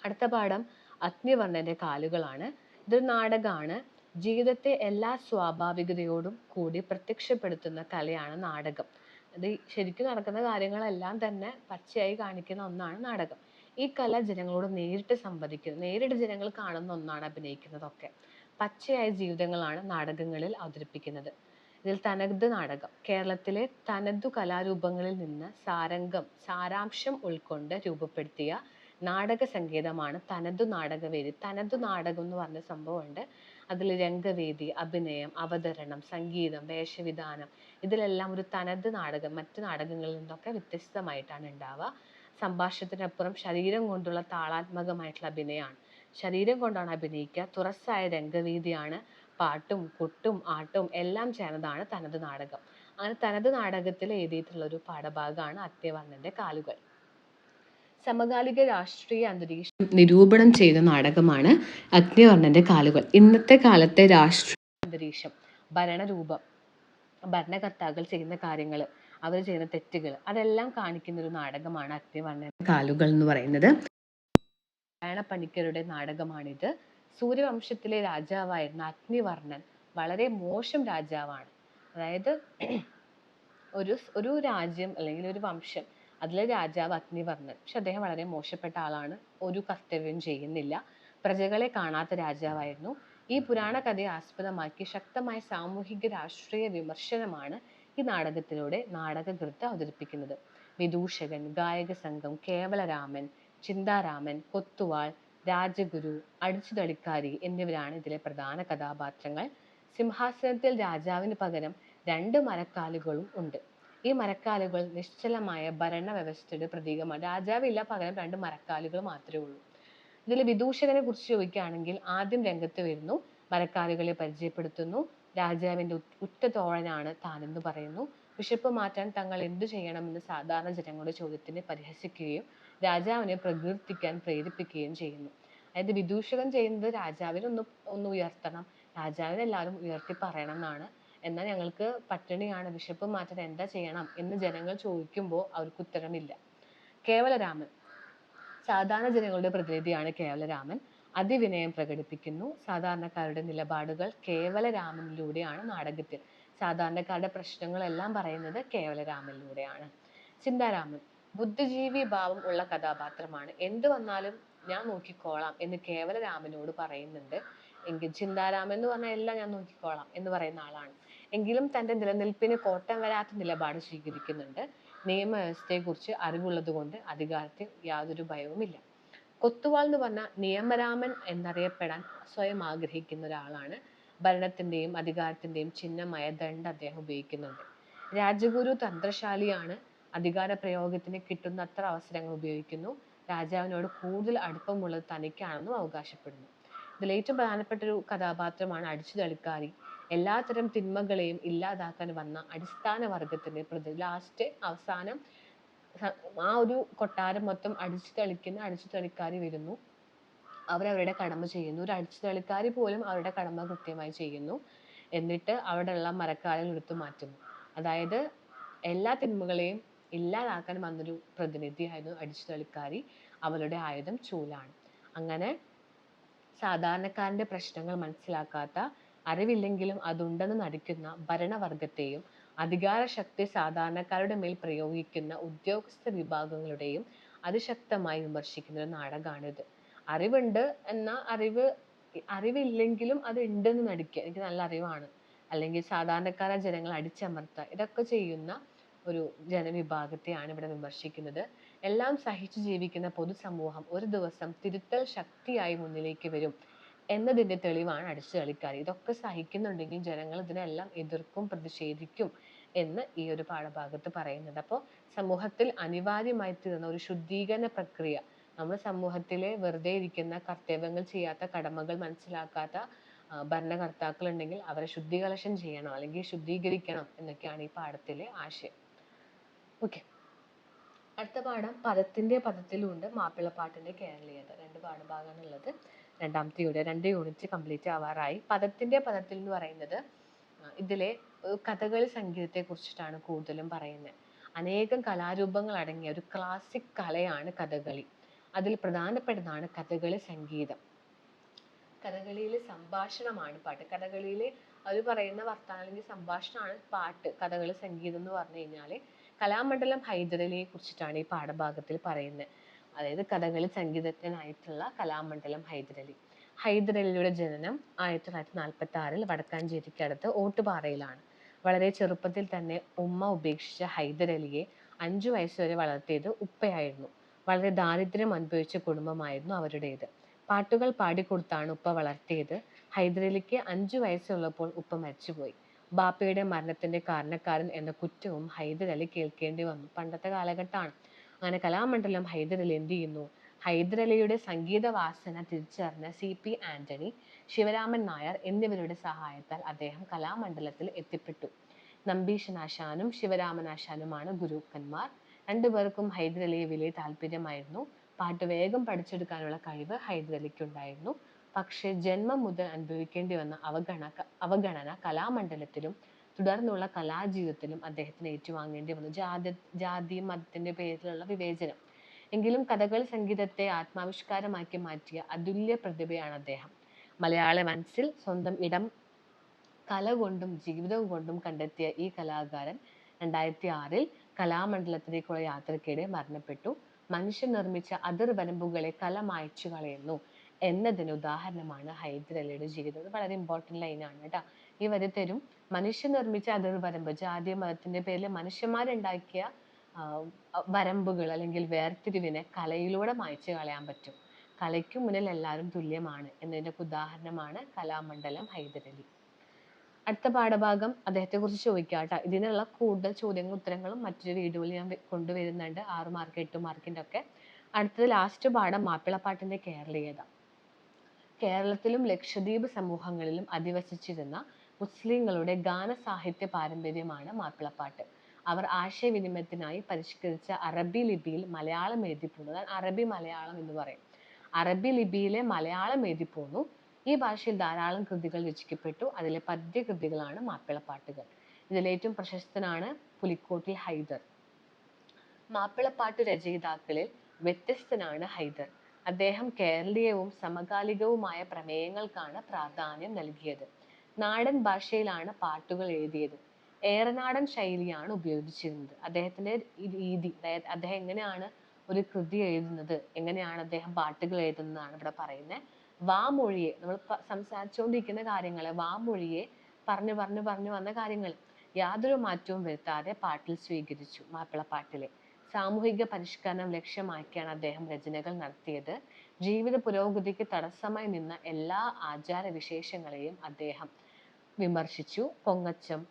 അടുത്ത പാഠം അഗ്നിവർണ്ണന്റെ കാലുകളാണ്. ഇതൊരു നാടകമാണ്. ജീവിതത്തെ എല്ലാ സ്വാഭാവികതയോടും കൂടി പ്രത്യക്ഷപ്പെടുത്തുന്ന കലയാണ് നാടകം. അത് ശരിക്കും നടക്കുന്ന കാര്യങ്ങളെല്ലാം തന്നെ പച്ചയായി കാണിക്കുന്ന ഒന്നാണ് നാടകം. ഈ കല ജനങ്ങളോട് നേരിട്ട് സംവദിക്കുന്നു. നേരിട്ട് ജനങ്ങൾ കാണുന്ന ഒന്നാണ് അഭിനയിക്കുന്നതൊക്കെ. പച്ചയായ ജീവിതങ്ങളാണ് നാടകങ്ങളിൽ അവതരിപ്പിക്കുന്നത്. ഇതിൽ തനത് നാടകം കേരളത്തിലെ തനതു കലാരൂപങ്ങളിൽ നിന്ന് സാരാംശം ഉൾക്കൊണ്ട് രൂപപ്പെടുത്തിയ നാടക സങ്കേതമാണ് തനതു നാടകവേദി. തനതു നാടകം എന്ന് പറഞ്ഞ സംഭവമുണ്ട്. അതിൽ രംഗവേദി, അഭിനയം, അവതരണം, സംഗീതം, വേഷവിധാനം, ഇതിലെല്ലാം ഒരു തനത് നാടകം മറ്റു നാടകങ്ങളിൽ നിന്നൊക്കെ വ്യത്യസ്തമായിട്ടാണ് ഉണ്ടാവുക. സംഭാഷണത്തിനപ്പുറം ശരീരം കൊണ്ടുള്ള താളാത്മകമായിട്ടുള്ള അഭിനയമാണ്. ശരീരം കൊണ്ടാണ് അഭിനയിക്കുക. തുറസ്സായ രംഗവേദിയാണ്. പാട്ടും കൊട്ടും ആട്ടും എല്ലാം ചേർന്നതാണ് തനത് നാടകം. അങ്ങനെ തനത് നാടകത്തിൽ എഴുതിയിട്ടുള്ള ഒരു പാഠഭാഗമാണ് അഗ്നിവർണ്ണന്റെ കാലുകൾ. സമകാലിക രാഷ്ട്രീയ അന്തരീക്ഷം നിരൂപണം ചെയ്ത നാടകമാണ് അഗ്നിവർണ്ണന്റെ കാലുകൾ. ഇന്നത്തെ കാലത്തെ രാഷ്ട്രീയ അന്തരീക്ഷം, ഭരണരൂപം, ഭരണകർത്താക്കൾ ചെയ്യുന്ന കാര്യങ്ങൾ, അവർ ചെയ്യുന്ന തെറ്റുകൾ, അതെല്ലാം കാണിക്കുന്ന ഒരു നാടകമാണ് അഗ്നിവർണ്ണന്റെ കാലുകൾ എന്ന് പറയുന്നത്. നാരായണ പണിക്കരുടെ നാടകമാണിത്. സൂര്യവംശത്തിലെ രാജാവായിരുന്ന അഗ്നിവർണ്ണൻ വളരെ മോശം രാജാവാണ്. അതായത് ഒരു രാജ്യം അല്ലെങ്കിൽ ഒരു വംശം, അതിലെ രാജാവ് അഗ്നിവർണ്ണൻ. പക്ഷെ അദ്ദേഹം വളരെ മോശപ്പെട്ട ആളാണ്. ഒരു കർത്തവ്യം ചെയ്യുന്നില്ല. പ്രജകളെ കാണാത്ത രാജാവായിരുന്നു. ഈ പുരാണ കഥയെ ആസ്പദമാക്കി ശക്തമായ സാമൂഹിക രാഷ്ട്രീയ വിമർശനമാണ് ഈ നാടകത്തിലൂടെ നാടകകൃത്ത് അവതരിപ്പിക്കുന്നത്. വിദൂഷകൻ, ഗായക സംഘം, കേവലരാമൻ, ചിന്താരാമൻ, കൊത്തുവാൾ, രാജഗുരു, അടിച്ചുതളിക്കാരി എന്നിവരാണ് ഇതിലെ പ്രധാന കഥാപാത്രങ്ങൾ. സിംഹാസനത്തിൽ രാജാവിന് പകരം 2 മരക്കാലുകളും ഉണ്ട്. ഈ മരക്കാലുകൾ നിശ്ചലമായ ഭരണവ്യവസ്ഥയുടെ പ്രതീകമാണ്. രാജാവില്ല, പകരം 2 മരക്കാലുകൾ മാത്രമേ ഉള്ളൂ. ഇതിൽ വിദൂഷകനെ കുറിച്ച് ചോദിക്കുകയാണെങ്കിൽ ആദ്യം രംഗത്ത് വരുന്നു, മരക്കാലുകളെ പരിചയപ്പെടുത്തുന്നു. രാജാവിന്റെ ഉറ്റ തോഴനാണ് താനെന്ന് പറയുന്നു. വിശപ്പ് മാറ്റാൻ തങ്ങൾ എന്തു ചെയ്യണമെന്ന് സാധാരണ ജനങ്ങളുടെ ചോദ്യത്തിന് പരിഹസിക്കുകയും രാജാവിനെ പ്രകീർത്തിക്കാൻ പ്രേരിപ്പിക്കുകയും ചെയ്യുന്നു. അതായത് വിദൂഷകൻ ചെയ്യുന്നത് രാജാവിനെ ഒന്ന് ഉയർത്തണം, രാജാവിനെ എല്ലാവരും ഉയർത്തി പറയണം എന്നാണ്. എന്നാൽ ഞങ്ങൾക്ക് പട്ടിണിയാണ്, വിശപ്പ് മാറ്റാൻ എന്താ ചെയ്യണം എന്ന് ജനങ്ങൾ ചോദിക്കുമ്പോൾ അവർക്ക് ഉത്തരമില്ല. കേവലരാമൻ, സാധാരണ ജനങ്ങളുടെ പ്രതിനിധിയാണ് കേവലരാമൻ. അതിവിനയം പ്രകടിപ്പിക്കുന്നു. സാധാരണക്കാരുടെ നിലപാടുകൾ കേവലരാമനിലൂടെയാണ് നാടകത്തിൽ. സാധാരണക്കാരുടെ പ്രശ്നങ്ങളെല്ലാം പറയുന്നത് കേവലരാമനിലൂടെയാണ്. ചിന്താരാമൻ ബുദ്ധിജീവി ഭാവം ഉള്ള കഥാപാത്രമാണ്. എന്ത് വന്നാലും ഞാൻ നോക്കിക്കോളാം എന്ന് കേവലരാമനോട് പറയുന്നുണ്ട്. എങ്കിൽ ചിന്താരാമൻ എന്ന് പറഞ്ഞാൽ എല്ലാം ഞാൻ നോക്കിക്കോളാം എന്ന് പറയുന്ന ആളാണ്. എങ്കിലും തന്റെ നിലനിൽപ്പിന് കോട്ടം വരാത്ത നിലപാട് സ്വീകരിക്കുന്നുണ്ട്. നിയമവ്യവസ്ഥയെക്കുറിച്ച് അറിവുള്ളത് കൊണ്ട് അധികാരത്തിൽ യാതൊരു ഭയവുമില്ല. കൊത്തുവാൾ എന്ന് പറഞ്ഞാൽ നിയമരാമൻ എന്നറിയപ്പെടാൻ സ്വയം ആഗ്രഹിക്കുന്ന ഒരാളാണ്. ഭരണത്തിന്റെയും അധികാരത്തിന്റെയും ചിഹ്നമായ ദണ്ഡ് അദ്ദേഹം ഉപയോഗിക്കുന്നുണ്ട്. രാജഗുരു തന്ത്രശാലിയാണ്. അധികാര പ്രയോഗത്തിന് കിട്ടുന്നത്ര അവസരങ്ങൾ ഉപയോഗിക്കുന്നു. രാജാവിനോട് കൂടുതൽ അടുപ്പമുള്ളത് തനിക്കാണെന്നും അവകാശപ്പെടുന്നു. ഇതിൽ ഏറ്റവും പ്രധാനപ്പെട്ട ഒരു കഥാപാത്രമാണ് അടിച്ചുതളിക്കാരി. എല്ലാത്തരം തിന്മകളെയും ഇല്ലാതാക്കാൻ വന്ന അടിസ്ഥാന വർഗത്തിന്റെ പ്രതി. ലാസ്റ്റ് അവസാനം ആ ഒരു കൊട്ടാരം മൊത്തം അടിച്ചു തളിക്കാരി വരുന്നു. അവരവരുടെ കടമ ചെയ്യുന്നു. ഒരു അടിച്ചുതളിക്കാരി പോലും അവരുടെ കടമ കൃത്യമായി ചെയ്യുന്നു. എന്നിട്ട് അവിടെയുള്ള മരക്കാലുകൾ എടുത്തു മാറ്റുന്നു. അതായത് എല്ലാ തിന്മകളെയും ഇല്ലാതാക്കാൻ വന്നൊരു പ്രതിനിധിയായിരുന്നു അടിച്ചുതളിക്കാരി. അവളുടെ ആയുധം ചൂലാണ്. അങ്ങനെ സാധാരണക്കാരന്റെ പ്രശ്നങ്ങൾ മനസ്സിലാക്കാത്ത, അറിവില്ലെങ്കിലും അതുണ്ടെന്ന് നടിക്കുന്ന ഭരണവർഗത്തെയും അധികാരശക്തി സാധാരണക്കാരുടെ മേൽ പ്രയോഗിക്കുന്ന ഉദ്യോഗസ്ഥ വിഭാഗങ്ങളുടെയും അതിശക്തമായി വിമർശിക്കുന്ന ഒരു നാടകമാണിത്. അറിവുണ്ട് എന്ന അറിവില്ലെങ്കിലും അത് ഉണ്ടെന്ന് നടിക്കുക, എനിക്ക് നല്ല അറിവാണ്, അല്ലെങ്കിൽ സാധാരണക്കാരായ ജനങ്ങളെ അടിച്ചമർത്തുക, ഇതൊക്കെ ചെയ്യുന്ന ഒരു ജനവിഭാഗത്തെയാണ് ഇവിടെ വിമർശിക്കുന്നത്. എല്ലാം സഹിച്ചു ജീവിക്കുന്ന പൊതുസമൂഹം ഒരു ദിവസം തിരുത്തൽ ശക്തിയായി മുന്നിലേക്ക് വരും എന്നതിന്റെ തെളിവാണ് അടിച്ചുതളിക്കാരി. ഇതൊക്കെ സഹിക്കുന്നുണ്ടെങ്കിൽ ജനങ്ങൾ ഇതിനെല്ലാം എതിർക്കും, പ്രതിഷേധിക്കും എന്ന് ഈ ഒരു പാഠഭാഗത്ത് പറയുന്നുണ്ട്. അപ്പോൾ സമൂഹത്തിൽ അനിവാര്യമായി തീർന്ന ഒരു ശുദ്ധീകരണ പ്രക്രിയ, നമ്മുടെ സമൂഹത്തിലെ വെറുതെ ഇരിക്കുന്ന, കർത്തവ്യങ്ങൾ ചെയ്യാത്ത, കടമകൾ മനസ്സിലാക്കാത്ത ഭരണകർത്താക്കൾ ഉണ്ടെങ്കിൽ അവരെ ശുദ്ധീകരണം ചെയ്യണം, അല്ലെങ്കിൽ ശുദ്ധീകരിക്കണം എന്നൊക്കെയാണ് ഈ പാഠത്തിലെ ആശയം. ഓക്കെ, അടുത്ത പാഠം പദത്തിന്റെ പദത്തിലുണ്ട് മാപ്പിളപ്പാട്ടിന്റെ കേരളീയത. 2 പാഠഭാഗമാണ് ഉള്ളത്. രണ്ടാമത്തെ യൂണിറ്റ് 2 യൂണിറ്റ് കംപ്ലീറ്റ് ആവാറായി. പദത്തിന്റെ പദത്തിൽ എന്ന് പറയുന്നത് ഇതിലെ കഥകളി സംഗീതത്തെ കുറിച്ചിട്ടാണ് കൂടുതലും പറയുന്നത്. അനേകം കലാരൂപങ്ങൾ അടങ്ങിയ ഒരു ക്ലാസിക് കലയാണ് കഥകളി. അതിൽ പ്രധാനപ്പെട്ടതാണ് കഥകളി സംഗീതം. കഥകളിയിലെ സംഭാഷണമാണ് പാട്ട്. കഥകളിയിലെ അവർ പറയുന്ന വർത്താനം അല്ലെങ്കിൽ സംഭാഷണമാണ് പാട്ട്. കഥകളി സംഗീതം എന്ന് പറഞ്ഞു കഴിഞ്ഞാൽ കലാമണ്ഡലം ഹൈദരലിയെ കുറിച്ചിട്ടാണ് ഈ പാഠഭാഗത്തിൽ പറയുന്നത്. അതായത് കഥകളി സംഗീതജ്ഞനായിട്ടുള്ള കലാമണ്ഡലം ഹൈദരലി. ഹൈദരലിയുടെ ജനനം 1946 വടക്കാഞ്ചേരിക്കടുത്ത് ഓട്ടുപാറയിലാണ്. വളരെ ചെറുപ്പത്തിൽ തന്നെ ഉമ്മ ഉപേക്ഷിച്ച ഹൈദരലിയെ 5 വയസ്സുവരെ വളർത്തിയത് ഉപ്പയായിരുന്നു. വളരെ ദാരിദ്ര്യം അനുഭവിച്ച കുടുംബമായിരുന്നു അവരുടേത്. പാട്ടുകൾ പാടിക്കൊടുത്താണ് ഉപ്പ വളർത്തിയത്. ഹൈദരലിക്ക് 5 വയസ്സുള്ളപ്പോൾ ഉപ്പ മരിച്ചുപോയി. ബാപ്പയുടെ മരണത്തിന്റെ കാരണക്കാരൻ എന്ന കുറ്റവും ഹൈദരലി കേൾക്കേണ്ടി വന്നു. പണ്ടത്തെ കാലഘട്ടമാണ്. അങ്ങനെ കലാമണ്ഡലം ഹൈദരലി എന്ത് ചെയ്യുന്നു? ഹൈദരലിയുടെ സംഗീത വാസന തിരിച്ചറിഞ്ഞ CP ആന്റണി, ശിവരാമൻ നായർ എന്നിവരുടെ സഹായത്താൽ അദ്ദേഹം കലാമണ്ഡലത്തിൽ എത്തിപ്പെട്ടു. നമ്പീശനാശാനും ശിവരാമനാശാനുമാണ് ഗുരുക്കന്മാർ. രണ്ടുപേർക്കും ഹൈദരലിയെ വലിയ താല്പര്യമായിരുന്നു. പാട്ട് വേഗം പഠിച്ചെടുക്കാനുള്ള കഴിവ് ഹൈദരലിക്കുണ്ടായിരുന്നു. പക്ഷേ ജന്മം മുതൽ അനുഭവിക്കേണ്ടി വന്ന അവഗണന കലാമണ്ഡലത്തിലും തുടർന്നുള്ള കലാജീവിതത്തിലും അദ്ദേഹത്തിന് ഏറ്റുവാങ്ങേണ്ടി വന്നു. ജാതി മതത്തിന്റെ പേരിലുള്ള വിവേചനം. എങ്കിലും കഥകളി സംഗീതത്തെ ആത്മാവിഷ്കാരമാക്കി മാറ്റിയ അതുല്യ പ്രതിഭയാണ് അദ്ദേഹം. മലയാള മനസ്സിൽ സ്വന്തം ഇടം കല കൊണ്ടും ജീവിതം കൊണ്ടും കണ്ടെത്തിയ ഈ കലാകാരൻ 2006 കലാമണ്ഡലത്തിലേക്കുള്ള യാത്രക്കിടെ മരണപ്പെട്ടു. മനുഷ്യൻ നിർമ്മിച്ച അതിർവരമ്പുകളെ കല മായ്ച്ചു കളയുന്നു എന്നതിന് ഉദാഹരണമാണ് ഹൈദരലിയുടെ ജീവിതം. വളരെ ഇമ്പോർട്ടന്റ് ലൈനാണ് കേട്ടോ. ഈ വരി തരും. മനുഷ്യൻ നിർമ്മിച്ച അതിർവരമ്പ്, ജാതി മതത്തിന്റെ പേരിൽ മനുഷ്യന്മാരുണ്ടാക്കിയ വരമ്പുകൾ അല്ലെങ്കിൽ വേർതിരിവിനെ കലയിലൂടെ മായ്ച്ചു കളയാൻ പറ്റും. കലയ്ക്ക് മുന്നിൽ എല്ലാവരും തുല്യമാണ് എന്നതിന്റെ ഉദാഹരണമാണ് കലാമണ്ഡലം ഹൈദരലി. അടുത്ത പാഠഭാഗം അദ്ദേഹത്തെ കുറിച്ച് ചോദിക്കാം കേട്ടോ. ഇതിനുള്ള കൂടുതൽ ചോദ്യങ്ങളും ഉത്തരങ്ങളും മറ്റൊരു വീഡിയോയിൽ ഞാൻ കൊണ്ടുവരുന്നുണ്ട്. 6 മാർക്ക് 8 മാർക്കിന്റെ ഒക്കെ. അടുത്തത് ലാസ്റ്റ് പാഠം മാപ്പിളപ്പാട്ടിന്റെ കേരളീയത. കേരളത്തിലും ലക്ഷദ്വീപ് സമൂഹങ്ങളിലും അധിവസിച്ചിരുന്ന മുസ്ലിങ്ങളുടെ ഗാന സാഹിത്യ പാരമ്പര്യമാണ് മാപ്പിളപ്പാട്ട്. അവർ ആശയവിനിമയത്തിനായി പരിഷ്കരിച്ച അറബി ലിപിയിൽ മലയാളം എഴുതിപ്പോന്നു. അറബി മലയാളം എന്ന് പറയും. അറബി ലിപിയിലെ മലയാളം എഴുതിപ്പോന്നു. ഈ ഭാഷയിൽ ധാരാളം കൃതികൾ രചിക്കപ്പെട്ടു. അതിലെ പദ്യകൃതികളാണ് മാപ്പിളപ്പാട്ടുകൾ. ഇതിലേറ്റവും പ്രശസ്തനാണ് പുലിക്കോട്ടിൽ ഹൈദർ. മാപ്പിളപ്പാട്ട് രചയിതാക്കളിൽ വ്യത്യസ്തനാണ് ഹൈദർ. അദ്ദേഹം കേരളീയവും സമകാലികവുമായ പ്രമേയങ്ങൾക്കാണ് പ്രാധാന്യം നൽകിയത്. നാടൻ ഭാഷയിലാണ് പാട്ടുകൾ എഴുതിയത്. ഏറനാടൻ ശൈലിയാണ് ഉപയോഗിച്ചിരുന്നത്. അദ്ദേഹത്തിന്റെ രീതി, അതായത് അദ്ദേഹം എങ്ങനെയാണ് ഒരു കൃതി എഴുതുന്നത്, എങ്ങനെയാണ് അദ്ദേഹം പാട്ടുകൾ എഴുതുന്നതാണ് ഇവിടെ പറയുന്നത്. വാമൊഴിയെ, നമ്മൾ സംസാരിച്ചുകൊണ്ടിരിക്കുന്ന കാര്യങ്ങളെ വാമൊഴിയെ പറഞ്ഞു വന്ന കാര്യങ്ങൾ യാതൊരു മാറ്റവും വരുത്താതെ പാട്ടിൽ സ്വീകരിച്ചു. മാപ്പിളപ്പാട്ടിലെ സാമൂഹിക പരിഷ്കരണം ലക്ഷ്യമാക്കിയാണ് അദ്ദേഹം രചനകൾ നടത്തിയത്. ജീവിത പുരോഗതിക്ക് തടസ്സമായി നിന്ന എല്ലാ ആചാരവിശേഷങ്ങളെയും അദ്ദേഹം വിമർശിച്ചു. പൊങ്ങച്ചം,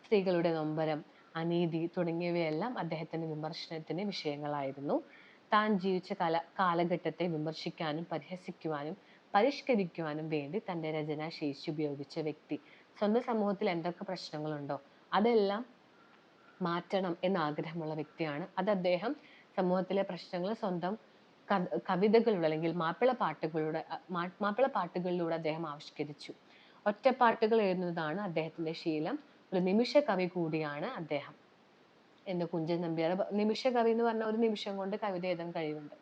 സ്ത്രീകളുടെ നൊമ്പരം, അനീതി തുടങ്ങിയവയെല്ലാം അദ്ദേഹത്തിന്റെ വിമർശനത്തിന് വിഷയങ്ങളായിരുന്നു. താൻ ജീവിച്ച കാലഘട്ടത്തെ വിമർശിക്കാനും പരിഹസിക്കുവാനും പരിഷ്കരിക്കുവാനും വേണ്ടി തന്റെ രചനാശേഷി ഉപയോഗിച്ച വ്യക്തി. സ്വന്തം സമൂഹത്തിൽ എന്തൊക്കെ പ്രശ്നങ്ങളുണ്ടോ അതെല്ലാം മാറ്റണം എന്ന ആഗ്രഹമുള്ള വ്യക്തിയാണ്. അത് അദ്ദേഹം സമൂഹത്തിലെ പ്രശ്നങ്ങൾ സ്വന്തം കവിതകളിലൂടെ അല്ലെങ്കിൽ മാപ്പിളപ്പാട്ടുകളിലൂടെ അദ്ദേഹം ആവിഷ്കരിച്ചു. ഒറ്റപ്പാട്ടുകൾ എഴുതുന്നതാണ് അദ്ദേഹത്തിന്റെ ശീലം. ഒരു നിമിഷ കവി കൂടിയാണ് അദ്ദേഹം എന്ന് കുഞ്ചൻ നമ്പ്യാർ. നിമിഷ കവി എന്ന് പറഞ്ഞാൽ ഒരു നിമിഷം കൊണ്ട് കവിത എഴുതാൻ കഴിവുണ്ട്.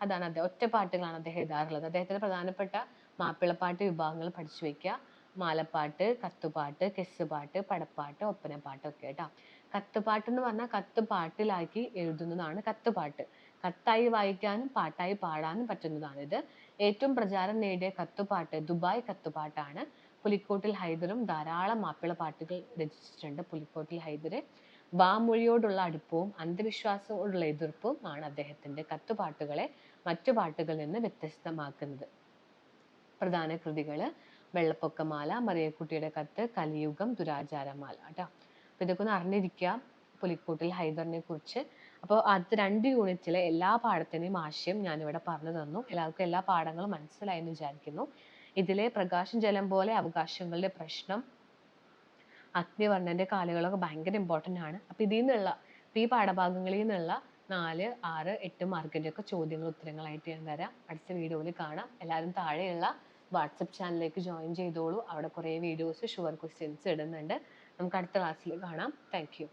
അതാണ് അദ്ദേഹം. ഒറ്റപ്പാട്ടുകളാണ് അദ്ദേഹം എഴുതാറുള്ളത്. അദ്ദേഹത്തിന്റെ പ്രധാനപ്പെട്ട മാപ്പിളപ്പാട്ട് വിഭാഗങ്ങൾ പഠിച്ചു വെക്കുക. മാലപ്പാട്ട്, കത്തുപാട്ട്, കെസ്സുപാട്ട്, പടപ്പാട്ട്, ഒപ്പനപ്പാട്ട് ഒക്കെ കേട്ടോ. കത്തുപാട്ട് എന്ന് പറഞ്ഞാൽ കത്ത് പാട്ടിലാക്കി എഴുതുന്നതാണ് കത്തുപാട്ട്. കത്തായി വായിക്കാനും പാട്ടായി പാടാനും പറ്റുന്നതാണ് ഇത്. ഏറ്റവും പ്രചാരം നേടിയ കത്തുപാട്ട് ദുബായ് കത്തുപാട്ടാണ്. പുലിക്കോട്ടിൽ ഹൈദറും ധാരാളം മാപ്പിള പാട്ടുകൾ രചിച്ചിട്ടുണ്ട്. പുലിക്കോട്ടിൽ ഹൈദർ വാമൊഴിയോടുള്ള അടുപ്പവും അന്ധവിശ്വാസത്തോടുള്ള എതിർപ്പും ആണ് അദ്ദേഹത്തിന്റെ കത്തുപാട്ടുകളെ മറ്റു പാട്ടുകളിൽ നിന്ന് വ്യത്യസ്തമാക്കുന്നത്. പ്രധാന കൃതികള് വെള്ളപ്പൊക്കമാല, മറിയക്കുട്ടിയുടെ കത്ത്, കലിയുഗം, ദുരാചാരമാല കേട്ടോ. അപ്പൊ ഇതൊക്കെ ഒന്ന് അറിഞ്ഞിരിക്കുക പുലിക്കോട്ടിൽ ഹൈദറിനെ കുറിച്ച്. അപ്പോൾ അത് 2 യൂണിറ്റിലെ എല്ലാ പാഠത്തിനെയും ആശയം ഞാനിവിടെ പറഞ്ഞു തന്നു. എല്ലാവർക്കും എല്ലാ പാഠങ്ങളും മനസ്സിലായി എന്ന് വിചാരിക്കുന്നു. ഇതിലെ പ്രകാശം ജലം പോലെ അവകാശങ്ങളുടെ പ്രശ്നം, അഗ്നിവർണ്ണന്റെ കാലുകളൊക്കെ ഭയങ്കര ഇമ്പോർട്ടൻ്റ് ആണ്. അപ്പൊ ഈ പാഠഭാഗങ്ങളിൽ നിന്നുള്ള 4, 6, 8 മാർക്കിന്റെ ഒക്കെ ചോദ്യങ്ങൾ ഉത്തരങ്ങളായിട്ട് ഞാൻ തരാം. അടുത്ത വീഡിയോയിൽ കാണാം. എല്ലാവരും താഴെയുള്ള വാട്സപ്പ് ചാനലിലേക്ക് ജോയിൻ ചെയ്തോളൂ. അവിടെ കുറേ വീഡിയോസ് ഷുവർ ക്വസ്റ്റ്യൻസ് ഇടുന്നുണ്ട്. നമുക്ക് അടുത്ത ക്ലാസ്സിൽ കാണാം. Thank you.